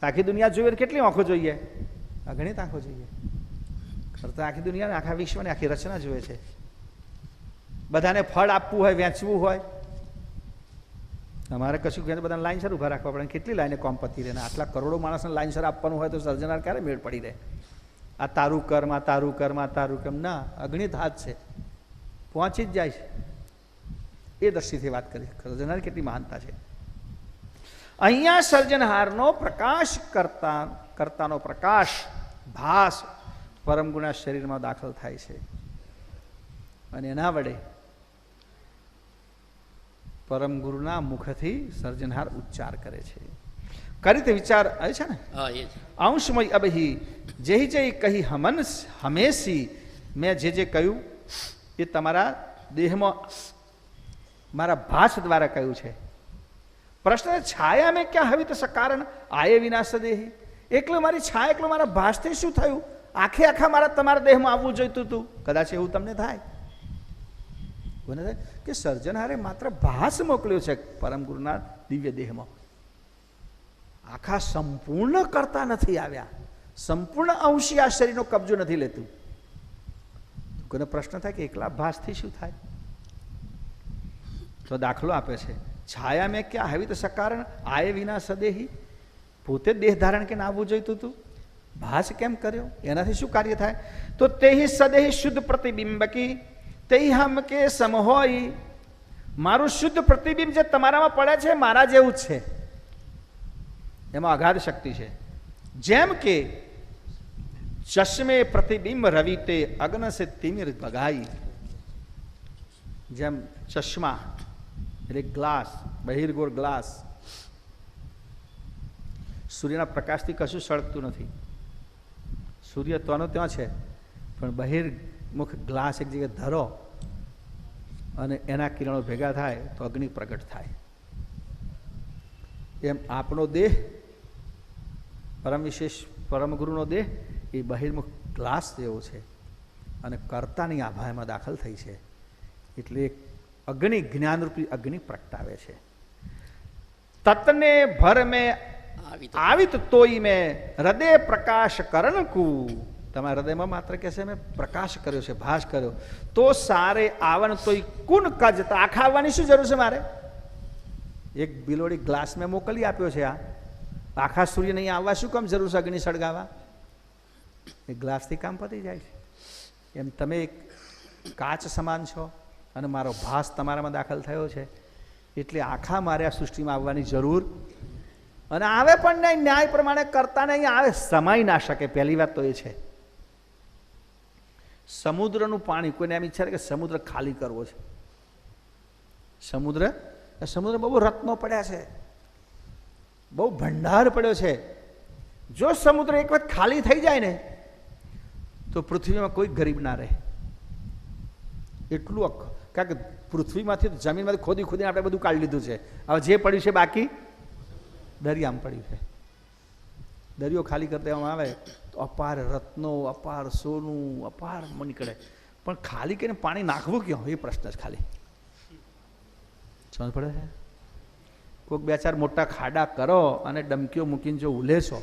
આખી દુનિયા જોઈએ કેટલી આંખો જોઈએ? અગણિત આંખો જોઈએ. કરતા આખી દુનિયાને, આખા વિશ્વને, આખી રચના જોઈએ છે. બધાને ફળ આપવું હોય, વેચવું હોય, અમારે કશું કહે બધાને લાઈનસર ઊભા રાખવા પડે. કેટલી લાઈને કોમ પતી રહે. આટલા કરોડો માણસને લાઈનસર આપવાનું હોય તો સર્જનહાર ક્યારે મેળ પડી રહે? આ તારું કર્મ, આ તારું કર્મ, આ તારું કર્મ. ના, અગણિત હાથ છે, પહોંચી જ જાય છે. એ દ્રષ્ટિથી વાત કરી સર્જનહાર કેટલી મહાનતા છે. અહીંયા સર્જનહારનો પ્રકાશ કરતાનો પ્રકાશ, ભાસ પરમગુરુના શરીરમાં દાખલ થાય છે અને એના વડે પરમગુરુના મુખથી સર્જનહાર ઉચ્ચાર કરે છે. કરી તે વિચાર આવે છે ને, અંશમય અબહી જેહી જય કહી હમન હમેશી. મેં જે કહ્યું એ તમારા દેહમાં મારા ભાસ દ્વારા કહ્યું છે. પ્રશ્ન છાયા મેં ક્યાં હવે તો સકારણ આયે વિનાશ દેહી. એકલો મારી છાયા, એકલો મારા ભાસથી શું થયું? આખે આખા મારા તમારા દેહમાં આવવું જોઈતું હતું. કદાચ એવું તમને થાય કે સર્જનહારે માત્ર ભાસ મોકલ્યો છે પરમગુરુના દિવ્ય દેહમાં. આખા સંપૂર્ણ કરતા નથી આવ્યા, સંપૂર્ણ અંશી આ શરીરનો કબજો નથી લેતું. કોઈને પ્રશ્ન થાય કે એકલા ભાસથી શું થાય? તો દાખલો આપે છે, છાયા મેં ક્યાં હવે તો સકારણ આયે વિના સદેહી. પોતે દેહ ધારણ કે આવવું જોઈતું હતું, ભાસ કેમ કર્યો? એનાથી શું કાર્ય થાય? તો તેહી સદેહી શુદ્ધ પ્રતિબિંબકી તેહી હમ કે સમહોઈ. મારું શુદ્ધ પ્રતિબિંબ જે તમારામાં પડે છે મારા જેવું જ છે. એમાં અગાધ શક્તિ છે. જેમ કે ચશ્મે પ્રતિબિંબ રવિ તે અગ્ન સે તિમિર ભગાઈ. જેમ ચશ્મા એટલે ગ્લાસ, બહિર્ગોળ ગ્લાસ, સૂર્યના પ્રકાશથી કશું સળગતું નથી. સૂર્ય તોનો ત્યાં છે, પણ બહિર્મુખ ગ્લાસ એક જગ્યાએ ધરો અને એના કિરણો ભેગા થાય તો અગ્નિ પ્રગટ થાય. એમ આપણો દેહ, પરમ વિશેષ પરમગુરુનો દેહ એ બહિર્મુખ ગ્લાસ જેવો છે અને કર્તાની આભામાં દાખલ થઈ છે. એટલે અગ્નિ, જ્ઞાનરૂપી અગ્નિ પ્રગટાવે છે. તત્ને ભર મેં આવિત તોય મેં હૃદય પ્રકાશ કરણ કુ તમારા હૃદયમાં માત્ર કે છે મેં પ્રકાશ કર્યો છે, ભાસ કર્યો. તો સારે આવન તોય કુન કજ, તો આખા આવવાની શું જરૂર છે મારે? એક બિલોડી ગ્લાસ મેં મોકલી આપ્યો છે. આ આખા સૂર્ય નહીં આવવા શું કામ જરૂર છે અગ્નિ સળગાવા? એ ગ્લાસથી કામ પતી જાય છે. એમ તમે એક કાચ સમાન છો અને મારો ભાસ તમારામાં દાખલ થયો છે, એટલે આખા મારે આ સૃષ્ટિમાં આવવાની જરૂર, અને આવે પણ નહીં, ન્યાય પ્રમાણે કરતા નહીં આવે, સમાઈ ના શકે. પહેલી વાત તો એ છે. સમુદ્રનું પાણી, કોઈને એમ ઈચ્છા કે સમુદ્ર ખાલી કરવો છે. સમુદ્ર બહુ રત્નો પડ્યા છે, બહુ ભંડાર પડ્યો છે. જો સમુદ્ર એક વખત ખાલી થઈ જાય ને તો પૃથ્વીમાં કોઈ ગરીબ ના રહે. એટલું કારણ કે પૃથ્વીમાંથી જમીનમાંથી ખોદીને આપણે બધું કાઢી લીધું છે. હવે જે પડ્યું છે બાકી દરિયામાં પડ્યું છે. દરિયો ખાલી કરી દેવામાં આવે તો અપાર રત્નો, અપાર સોનું, અપાર નીકળે. પણ ખાલી કરીને પાણી નાખવું ક્યાં, એ પ્રશ્ન જ ખાલી સમજ પડે છે. કોઈક બે ચાર મોટા ખાડા કરો અને ડમકીઓ મૂકીને જો ઉલેશો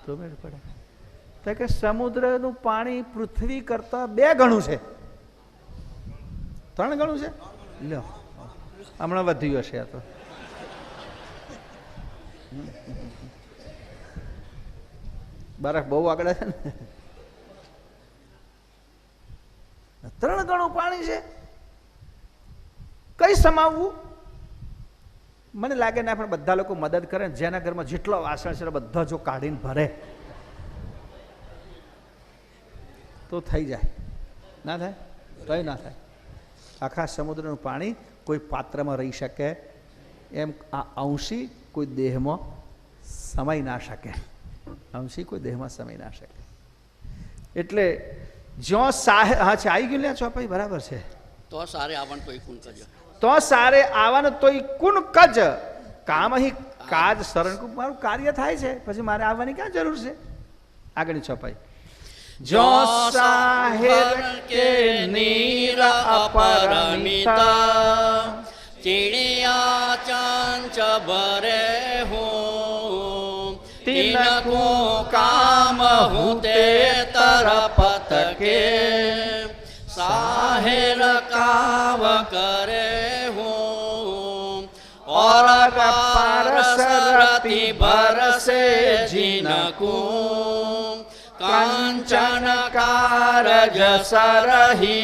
તો મેળ પડે. તો કે સમુદ્રનું પાણી પૃથ્વી કરતા 2 ગણું છે, 3 ગણું છે. લ્યો હમણાં વધ્યું હશે આ તો. બરફ બહુ આગળ છે ને. 3 ગણું પાણી છે. કઈ સમાવવું? મને લાગે ના, પણ બધા લોકો મદદ કરે. જેના ઘરમાં જેટલો વાસણ છે બધા જો કાઢીને ભરે તો થઈ જાય. ના થાય? કઈ ના થાય. આખા સમુદ્રનું પાણી કોઈ પાત્રમાં રહી શકે એમ આ અંશી કોઈ દેહમાં સમાઈ ના શકે. અંશી કોઈ દેહમાં સમાઈ ના શકે. એટલે જો સાહે, હા છે, આવી ગયું લે ચોપાઈ, બરાબર છે. તો સારે આવન તોય કુન કજ, તો સારે આવન તોય કુન કજ, કામ અહીં કાજ શરણ. મારું કાર્ય થાય છે, પછી મારે આવવાની ક્યાં જરૂર છે? આગળની ચોપાઈ. જો સાહેર કે નીર અપરમિતા, ચીડિયા ચાંચ ભરે હું, તિનકો કામ હું તે તરપત કે, સાહેર કાવ કરે હું, और पारस रति भरसे जिनको, कांचन कारज सरही,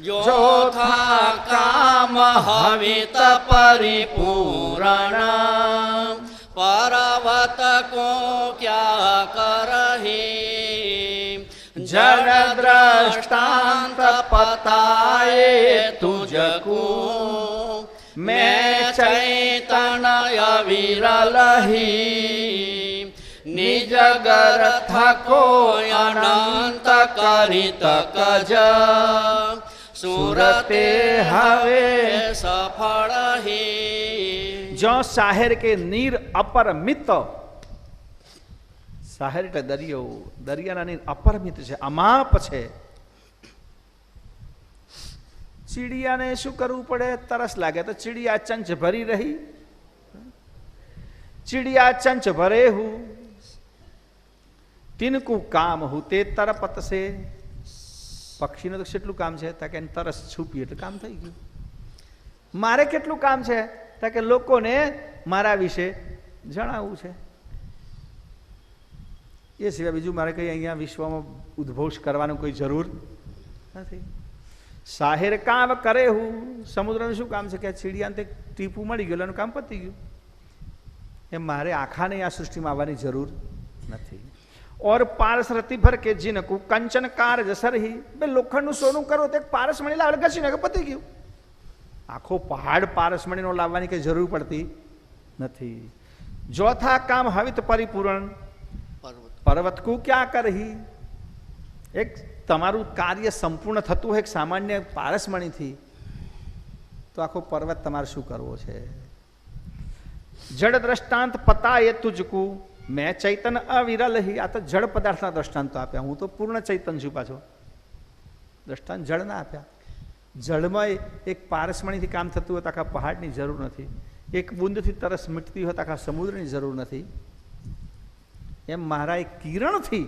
जो था काम हवित परिपूर्ण, पर्वत को क्या करही, जड़ दृष्टांत पताए तुझको, मैं चैतन्य विरलही, निज गर्थ को अनंत करित कज, सुरते हवे सफल ही. जो साहेर के નીર અપરમિત, સાહેર એટલે દરિયો, દરિયાના નીર અપરમિત છે, અમાપ છે. ચીડિયાને શું કરવું પડે? તરસ લાગે તો ચીડિયા ચંચ ભરી રહી, ચીડિયા ચંચ ભરે હું, તિનકુ કામ હું તે તરપત છે. પક્ષીને તો કેટલું કામ છે? તાકે એને તરસ છૂપી એટલે કામ થઈ ગયું. મારે કેટલું કામ છે? તાકે લોકોને મારા વિશે જણાવવું છે. એ સિવાય બીજું મારે કંઈ અહીંયા વિશ્વમાં ઉદ્ભવ કરવાનું કોઈ જરૂર નથી. સાહેર કામ કરે હું, સમુદ્રનું શું કામ છે? કે ચીડિયાને તે ટીપું મળી ગયું, એનું કામ પતી ગયું. એમ મારે આખાને આ સૃષ્ટિમાં આવવાની જરૂર નથી. और पारस रति भर के जिनको कंचन कार जसर ही, બે લોખંડનું સોનું કરો તો એક પારસ મણી લાવે ઘસી નાખે, પતી ગયું. આખો પહાડ પારસ મણીનો લાવવાની કઈ જરૂર પડતી નથી. ચોથા કામ હવિત પરિપૂર્ણ, પર્વત કો ક્યાં કરહી. એક તમારું કાર્ય સંપૂર્ણ થતું હોય સામાન્ય પારસમણીથી, તો આખો પર્વત તમારે શું કરવો છે? જડ દ્રષ્ટાંત પતા એ તુજકું, મેં ચૈતન અવિરલ હી. આ તો જળ પદાર્થના દ્રષ્ટાંતો આપ્યા, હું તો પૂર્ણ ચૈતન છું. પાછો દ્રષ્ટાંત જળના આપ્યા. જળમાં એક પારસમણીથી કામ થતું હોય તો આખા પહાડની જરૂર નથી. એક બુંદથી તરસ મીટતી હોય તો આખા સમુદ્રની જરૂર નથી. એમ મારા એક કિરણથી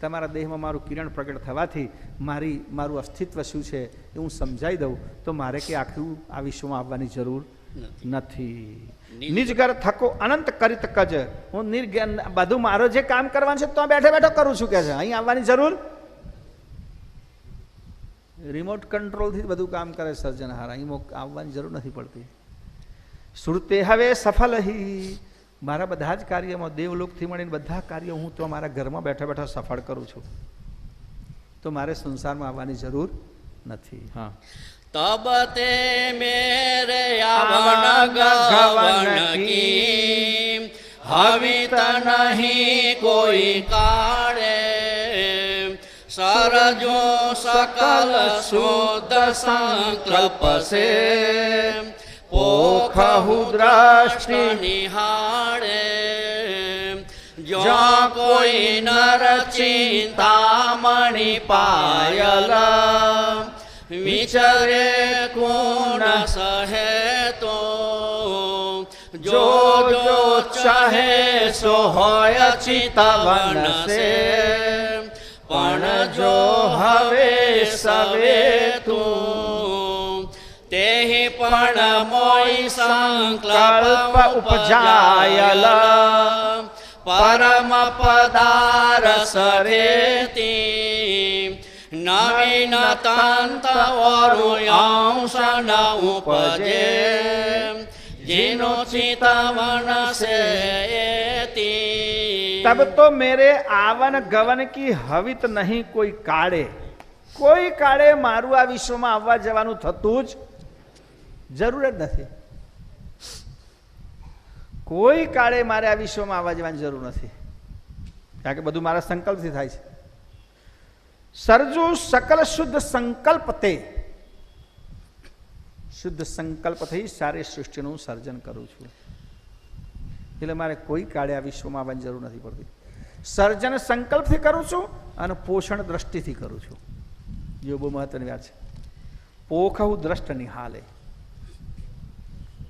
તમારા દેહમાં મારું કિરણ પ્રગટ થવાથી મારું અસ્તિત્વ શું છે એ હું સમજાવી દઉં તો મારે કે આખું આ વિશ્વમાં આવવાની જરૂર નથી. નિજગર થકો અનંત કરીત કજ, હું બધું મારો જે કામ કરવાનું છે તો બેઠે બેઠો કરું છું કે છે, અહીં આવવાની જરૂર. રિમોટ કંટ્રોલથી બધું કામ કરે સર્જનહાર, અહીં આવવાની જરૂર નથી પડતી. શ્રુતે હવે સફલ હિ, મારા બધા જ કાર્યમાં દેવલોકથી મળીને બધા કાર્યો હું તો મારા ઘરમાં બેઠા બેઠા સફળ કરું છું, તો મારે સંસારમાં આવવાની જરૂર નથી. હા, तब ते मेरे आवन गवन की हवित नहीं कोई काढ़े, सरजो सकल शुद्ध संकल्प से पोखहु दृष्टि निहारे, जो कोई नर चिंतामणि पायल विचरे कोण सहे तो, जो जो चाहे सो होय चितवन से, पण जो हवे सवे तू तेहि पण मोई संकल्प उपजायल, परम पदारस रेती नवीन तंत वरुयांश न उपजे, जिनो चितवन से एति। तब तो मेरे आवन गवन की हवित नहीं कोई काढ़े, કોઈ કાળે મારું આ વિશ્વમાં આવવા જવાનું થતું જ જરૂર જ નથી. કોઈ કાળે મારે આ વિશ્વમાં આવવા જવાની જરૂર નથી, કારણ કે બધું મારા સંકલ્પથી થાય છે. સર્જુ સકલ શુદ્ધ સંકલ્પ તે, શુદ્ધ સંકલ્પથી સારી સૃષ્ટિનું સર્જન કરું છું, એટલે મારે કોઈ કાળે આ વિશ્વમાં આવવાની જરૂર નથી પડતી. સર્જન સંકલ્પથી કરું છું અને પોષણ દ્રષ્ટિથી કરું છું. જો બહુ મહત્વની વાત છે. પોખવું દ્રષ્ટ નિહાલે,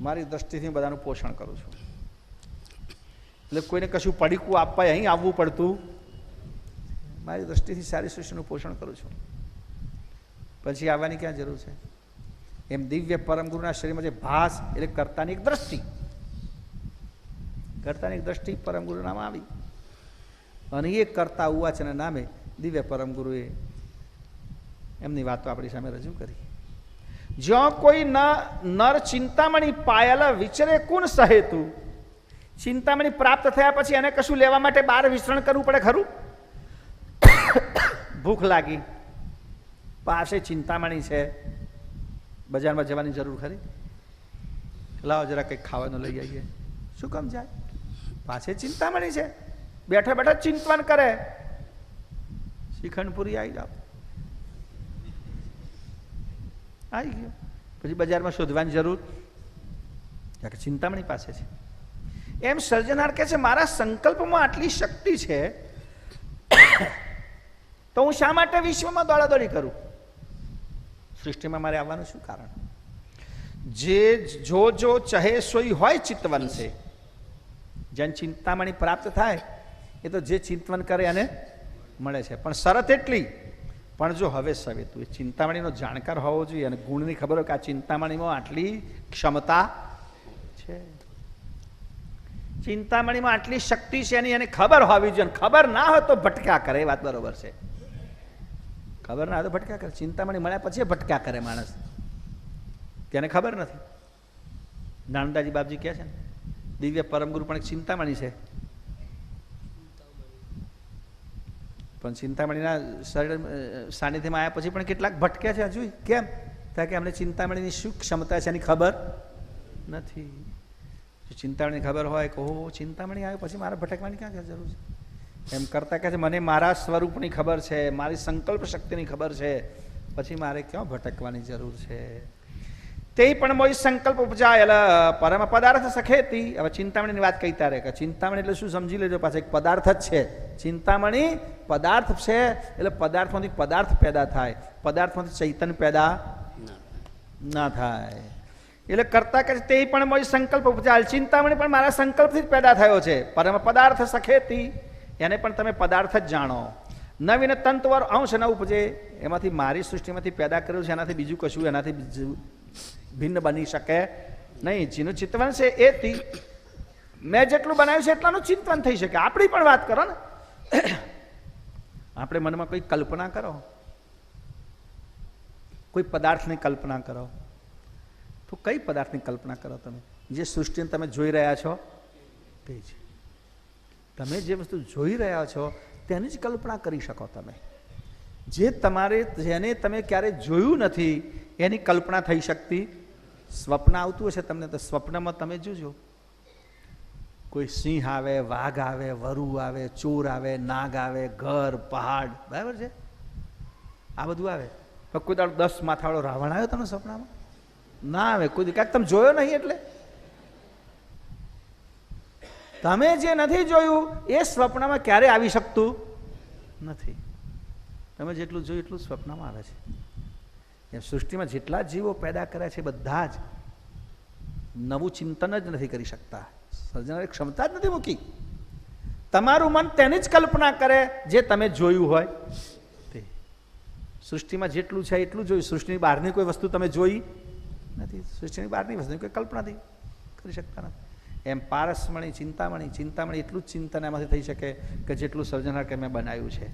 મારી દ્રષ્ટિથી બધાનું પોષણ કરું છું. એટલે કોઈને કશું પડીકું આપવા અહીં આવવું પડતું, મારી દ્રષ્ટિથી સારી સૃષ્ટિનું પોષણ કરું છું, પછી આવવાની ક્યાં જરૂર છે. એમ દિવ્ય પરમ ગુરુના શરીરમાં જે ભાસ એટલે કર્તાની એક દ્રષ્ટિ, કર્તાની એક દ્રષ્ટિ પરમ ગુરુ નામ આવી, અને એ કરતા ઉવાચના નામે દિવ્ય પરમ ગુરુએ એમની વાતો આપણી સામે રજૂ કરી. જો કોઈ નર ચિંતામણી પાયેલા વિચરે કોણ સહેતું, ચિંતામણી પ્રાપ્ત થયા પછી એને કશું લેવા માટે બહાર વિસ્તરણ કરવું પડે ખરું? ભૂખ લાગી, પાસે ચિંતામણી છે, બજારમાં જવાની જરૂર ખરી? લાવો જરા કંઈક ખાવાનું લઈ આવીએ. શું કામ જાય? પાસે ચિંતામણી છે, બેઠા બેઠા ચિંતન કરે. શ્રીખંડપુરી આવી જાઓ, આવી ગયો. પછી બજારમાં શોધવાની જરૂર, કારણ કે ચિંતામણી પાસે છે. એમ સર્જનાર કહે છે મારા સંકલ્પમાં આટલી શક્તિ છે તો હું શા માટે વિશ્વમાં દોડાદોડી કરું? સૃષ્ટિમાં મારે આવવાનું શું કારણ? જે જો ચહે સોઈ હોય ચિંતવન છે, જેને ચિંતામણી પ્રાપ્ત થાય એ તો જે ચિંતવન કરે એને મળે છે. પણ શરત એટલી, પણ જો હવે સવે તું એ ચિંતામણીનો જાણકાર હોવો જોઈએ અને ગુણની ખબર હોય કે આ ચિંતામણીમાં આટલી ક્ષમતા છે, ચિંતામણીમાં આટલી શક્તિ છે એની એને ખબર હોવી જોઈએ. ખબર ના હોય તો ભટકા કરે, એ વાત બરોબર છે. ખબર ના હોય તો ભટકા કરે. ચિંતામણી મળ્યા પછી ભટકા કરે માણસ, તેને ખબર નથી. નાનદાજી બાપજી કહે છે ને દિવ્ય પરમગુરુ પણ એક ચિંતામણી છે, પણ ચિંતામણીના સાનિધ્યમાં આવ્યા પછી પણ કેટલાક ભટકે છે હજુ. કેમ? કારણ કે અમને ચિંતામણીની શું ક્ષમતા છે એની ખબર નથી. જો ચિંતામણી ખબર હોય કે ઓહો ચિંતામણી આવે પછી મારે ભટકવાની ક્યાં જરૂર છે? એમ કરતાં કહે છે મને મારા સ્વરૂપની ખબર છે, મારી સંકલ્પ શક્તિની ખબર છે, પછી મારે ક્યાં ભટકવાની જરૂર છે? તે પણ મોઈ સંકલ્પ ઉપજાયેલા પરમ પદાર્થ સખેતી. હવે ચિંતામણીની વાત કહી તારે કે ચિંતામણી એટલે શું સમજી લેજો, પાછા એક પદાર્થ જ છે. ચિંતામણી પદાર્થ છે, એટલે પદાર્થમાંથી પદાર્થ પેદા થાય, પદાર્થમાંથી ચૈતન્ય પેદા ના થાય. એટલે કરતા કે તે પણ મોઈ સંકલ્પ ઉપજાયેલ, ચિંતામણી પણ મારા સંકલ્પથી જ પેદા થયો છે. પરમ પદાર્થ સખેતી એને પણ તમે પદાર્થ જ જાણો. નવીન તંતુવાર અંશ ન ઉપજે, એમાંથી મારી સૃષ્ટિમાંથી પેદા કર્યું છે, એનાથી બીજું કશું એનાથી ભિન્ન બની શકે નહીં. જેનું ચિંતવન છે એથી મેં જેટલું બનાવ્યું છે એટલાનું ચિંતન થઈ શકે. આપણી પણ વાત કરો ને, આપણે મનમાં કોઈ કલ્પના કરો, કોઈ પદાર્થની કલ્પના કરો, તો કઈ પદાર્થની કલ્પના કરો તમે? જે સૃષ્ટિને તમે જોઈ રહ્યા છો તે જ. તમે જે વસ્તુ જોઈ રહ્યા છો તેની જ કલ્પના કરી શકો તમે. જે તમારે જેને તમે ક્યારેય જોયું નથી એની કલ્પના થઈ શકતી. સ્વપ્ન આવતું હશે તમને, તો સ્વપ્નમાં તમે જોજો, કોઈ સિંહ આવે, વાઘ આવે, વરુ આવે, ચોર આવે, નાગ આવે, ઘર, પહાડ, બરાબર છે, આ બધું આવે. પણ કોઈ દાડો 10 માથાવાળો રાવણ આવ્યો તમને સપનામાં? ના આવે કોઈ. ક્યાંક તમે જોયો નહીં એટલે. તમે જે નથી જોયું એ સ્વપ્નમાં ક્યારે આવી શકતું નથી. તમે જેટલું જોયું એટલું સ્વપ્નમાં આવે છે. એમ સૃષ્ટિમાં જેટલા જીવો પેદા કર્યા છે બધા જ નવું ચિંતન જ નથી કરી શકતા. સર્જનાની ક્ષમતા જ નથી મૂકી. તમારું મન તેની જ કલ્પના કરે જે તમે જોયું હોય તે. સૃષ્ટિમાં જેટલું છે એટલું જોયું. સૃષ્ટિની બહારની કોઈ વસ્તુ તમે જોઈ નથી. સૃષ્ટિની બહારની વસ્તુની કોઈ કલ્પના નથી કરી શકતા નથી. એમ પારસમણી, ચિંતામણી, ચિંતામણી એટલું જ ચિંતન એમાંથી થઈ શકે કે જેટલું સર્જનાર કે મેં બનાવ્યું છે.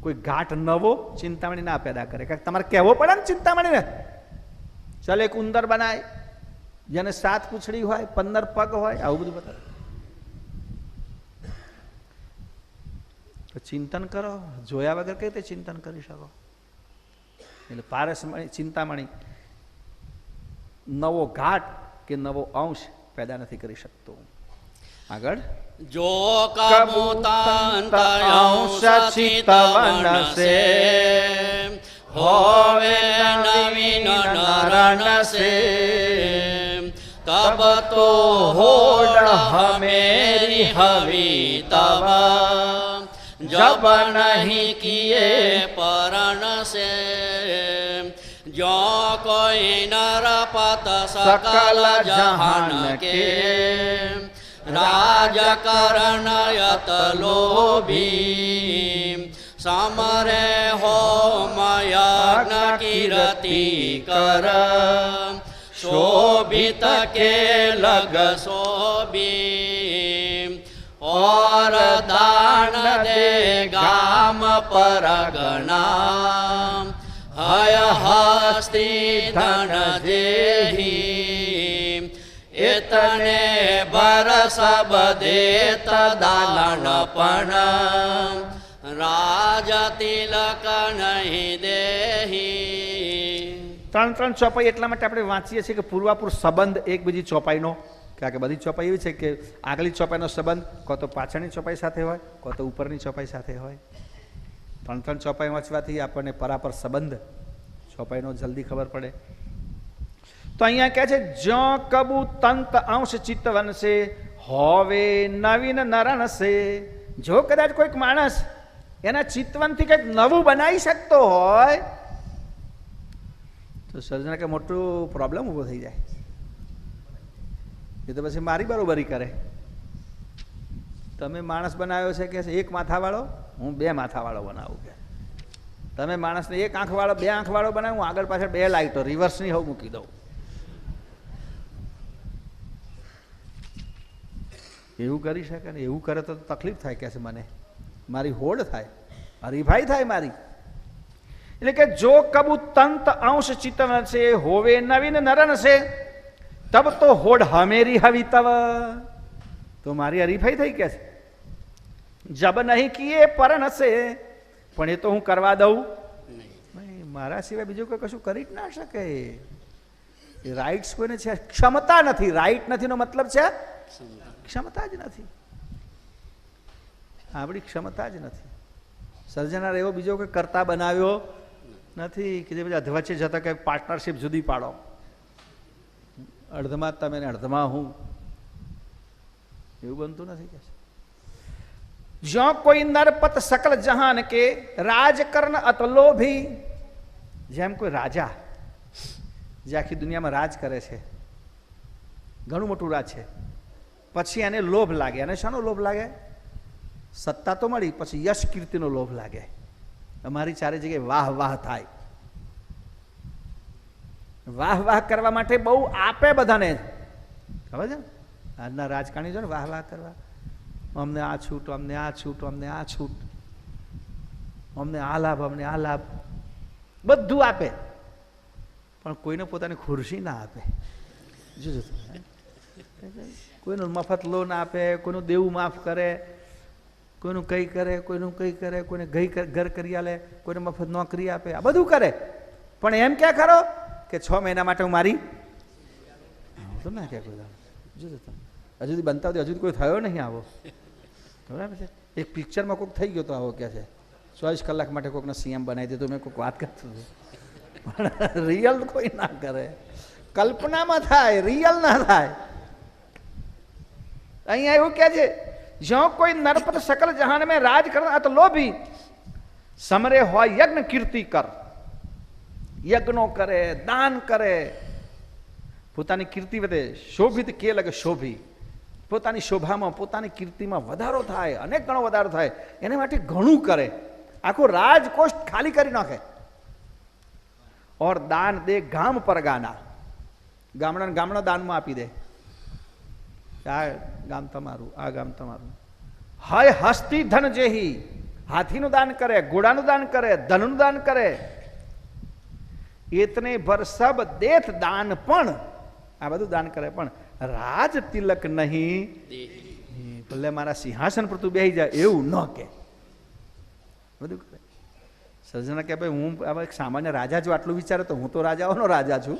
કોઈ ઘાટ નવો ચિંતામણી ના પેદા કરે. કારણ તમારે કહેવો પડે ને ચિંતામણીને, ચાલ એક ઉંદર બનાય જેને 7 પૂંછડી હોય, 15 પગ હોય, આવું બધું બતાવે. તો ચિંતન કરો. જોયા વગર કઈ રીતે ચિંતન કરી શકો? એટલે પારસમણી, ચિંતામણી નવો ઘાટ કે નવો અંશ પેદા નથી કરી શકતો. આગળ જો કબૂતંત અંશ ચિતવન સે હોવે નવીન નરણ સે તબ તો હોડ હમેરી હવી તવ જબ નહીં કિએ પરણ સે જો કોઈ નરપત સકલ જહાન કે રાજકરણયત લોભી સમરે હોમયજ્ઞ કીર્તિ કર શોભિત કે લગ શોભી और दान दे गाम परगना हय हस्ती धन देही इतने बरस बदेत दालन पण राज तिलक नहीं देही। ત્રણ ચોપાઈ એટલા માટે આપણે વાંચીએ છીએ કે પૂર્વાપુર સંબંધ એક બીજી ચોપાઈનો, કારણ કે બધી ચોપાઈ એવી છે કે આગલી ચોપાઈનો સંબંધ કો તો પાછળની ચોપાઈ સાથે હોય, કો તો ઉપરની ચોપાઈ સાથે હોય. ત્રણ ચોપાઈ વાંચવાથી આપણને પરાપર સંબંધ ચોપાઈનો જલ્દી ખબર પડે. તો અહીંયા કહે છે જો કબુ તંત અંશ ચિત્તવન છે હવે નવીન નરણ છે. જો કદાચ કોઈક માણસ એના ચિત્તવનથી કંઈક નવું બનાવી શકતો હોય તો સર્જના કે મોટું પ્રોબ્લેમ ઊભો થઈ જાય. એ તો પછી મારી બરોબરી કરે. તમે માણસ બનાવ્યો છે કે એક માથાવાળો, હું 2 માથાવાળો બનાવું. કે તમે માણસને એક આંખવાળો 2 આંખવાળો બનાવું, આગળ પાછળ 2 લાઈટો રિવર્સની હું મૂકી દઉં. એવું કરી શકે ને? એવું કરે તો તકલીફ થાય. કે છે મને મારી હોડ થાય, હરીફાઈ થાય મારી. એટલે કે જો કબુ તંત અંશ ચિત્તવન છે હોવે નવીન નરણ છે તબ તો હોડ હમેરી હવી તવ. તો મારી હરીફાઈ થઈ. કે છે જબ નહીં કિએ પરણ છે, પણ એ તો હું કરવા દઉં નહીં. મારા સિવાય બીજું કોઈ કશું કરી જ ના શકે. એ રાઇટ્સ કોઈને છે, ક્ષમતા નથી. રાઈટ નથી નો મતલબ છે ક્ષમતા જ નથી. આપણી ક્ષમતા જ નથી. સર્જનાર એવો બીજો કોઈ કરતા બનાવ્યો નથી કે જે બધા અધવચ્ચે જતા કે પાર્ટનરશિપ જુદી પાડો, અડધમાં તમે ને અડધમાં હું, એવું બનતું નથી. કે જો કોઈ નરપત સકલ જહાન કે રાજકર્ણ અતલોભી. જેમ કોઈ રાજા જે આખી દુનિયામાં રાજ કરે છે, ઘણું મોટું રાજ છે, પછી એને લોભ લાગે. અને શાનો લોભ લાગે? સત્તા તો મળી, પછી યશ કીર્તિનો લોભ લાગે. અમારી ચારે જગ્યાએ વાહ વાહ થાય. વાહ વાહ કરવા માટે બહુ આપે બધાને, ખબર છે ને? આજના રાજકારણી જો ને વાહ વાહ કરવા, અમને આ છૂટ, અમને આ છૂટ, અમને આ છૂટ, અમને આ લાભ, અમને આ લાભ, બધું આપે, પણ કોઈને પોતાની ખુરશી ના આપે. જોજો, કોઈનું મફત લોન આપે, કોઈનું દેવું માફ કરે, કોઈનું કંઈ કરે, કોઈનું કંઈ કરે, કોઈને ઘર કરી આલે, કોઈને મફત નોકરી આપે, આ બધું કરે, પણ એમ ક્યાં ખરો કે 6 મહિના માટે હું મારી તો ના ક્યાં કોઈ જોજો તમે હજુ સુધી બનતા હજુ કોઈ થયો નહીં આવો, બરાબર છે? એક પિક્ચરમાં કોઈક થઈ ગયો તો આવો કે છે 24 કલાક માટે કોઈકને સીએમ બનાવી દીધું, મેં કોઈક વાત કરતું હતું, પણ રિયલ કોઈ ના કરે, કલ્પનામાં થાય, રિયલ ના થાય. અહીંયા એવું કે છે જો કોઈ નરપત સકલ જહાન में राज कर तो लोभी समरे હોય યજ્ઞ કીર્તિ કર, યજ્ઞો કરે, દાન કરે, પોતાની કીર્તિ વધે, શોભિત કે લગે શોભી, પોતાની શોભામાં પોતાની કીર્તિમાં વધારો થાય, અનેક ગણો વધારો થાય, એના માટે ઘણું કરે, આખો રાજકોષ ખાલી કરી નાખે. ઓર દાન દે ગામ પર ગાના, ગામડા દાનમાં આપી દે, આ ગામ તમારું, આ ગામ તમારું. હાય હસ્તી ધન જેહી, હાથીનું દાન કરે, ઘોડાનું દાન કરે, ધનનું દાન કરે, એતને ભર સબ દેથ દાન, પણ આ બધું દાન કરે, પણ રાજ તિલક નહીં, ભલે મારા સિંહાસન પર તું બેસી જાય એવું ન કે, બધું કરે. સર્જના કે ભાઈ હું એક સામાન્ય રાજા છું, આટલું વિચારે તો હું તો રાજાઓનો રાજા છું.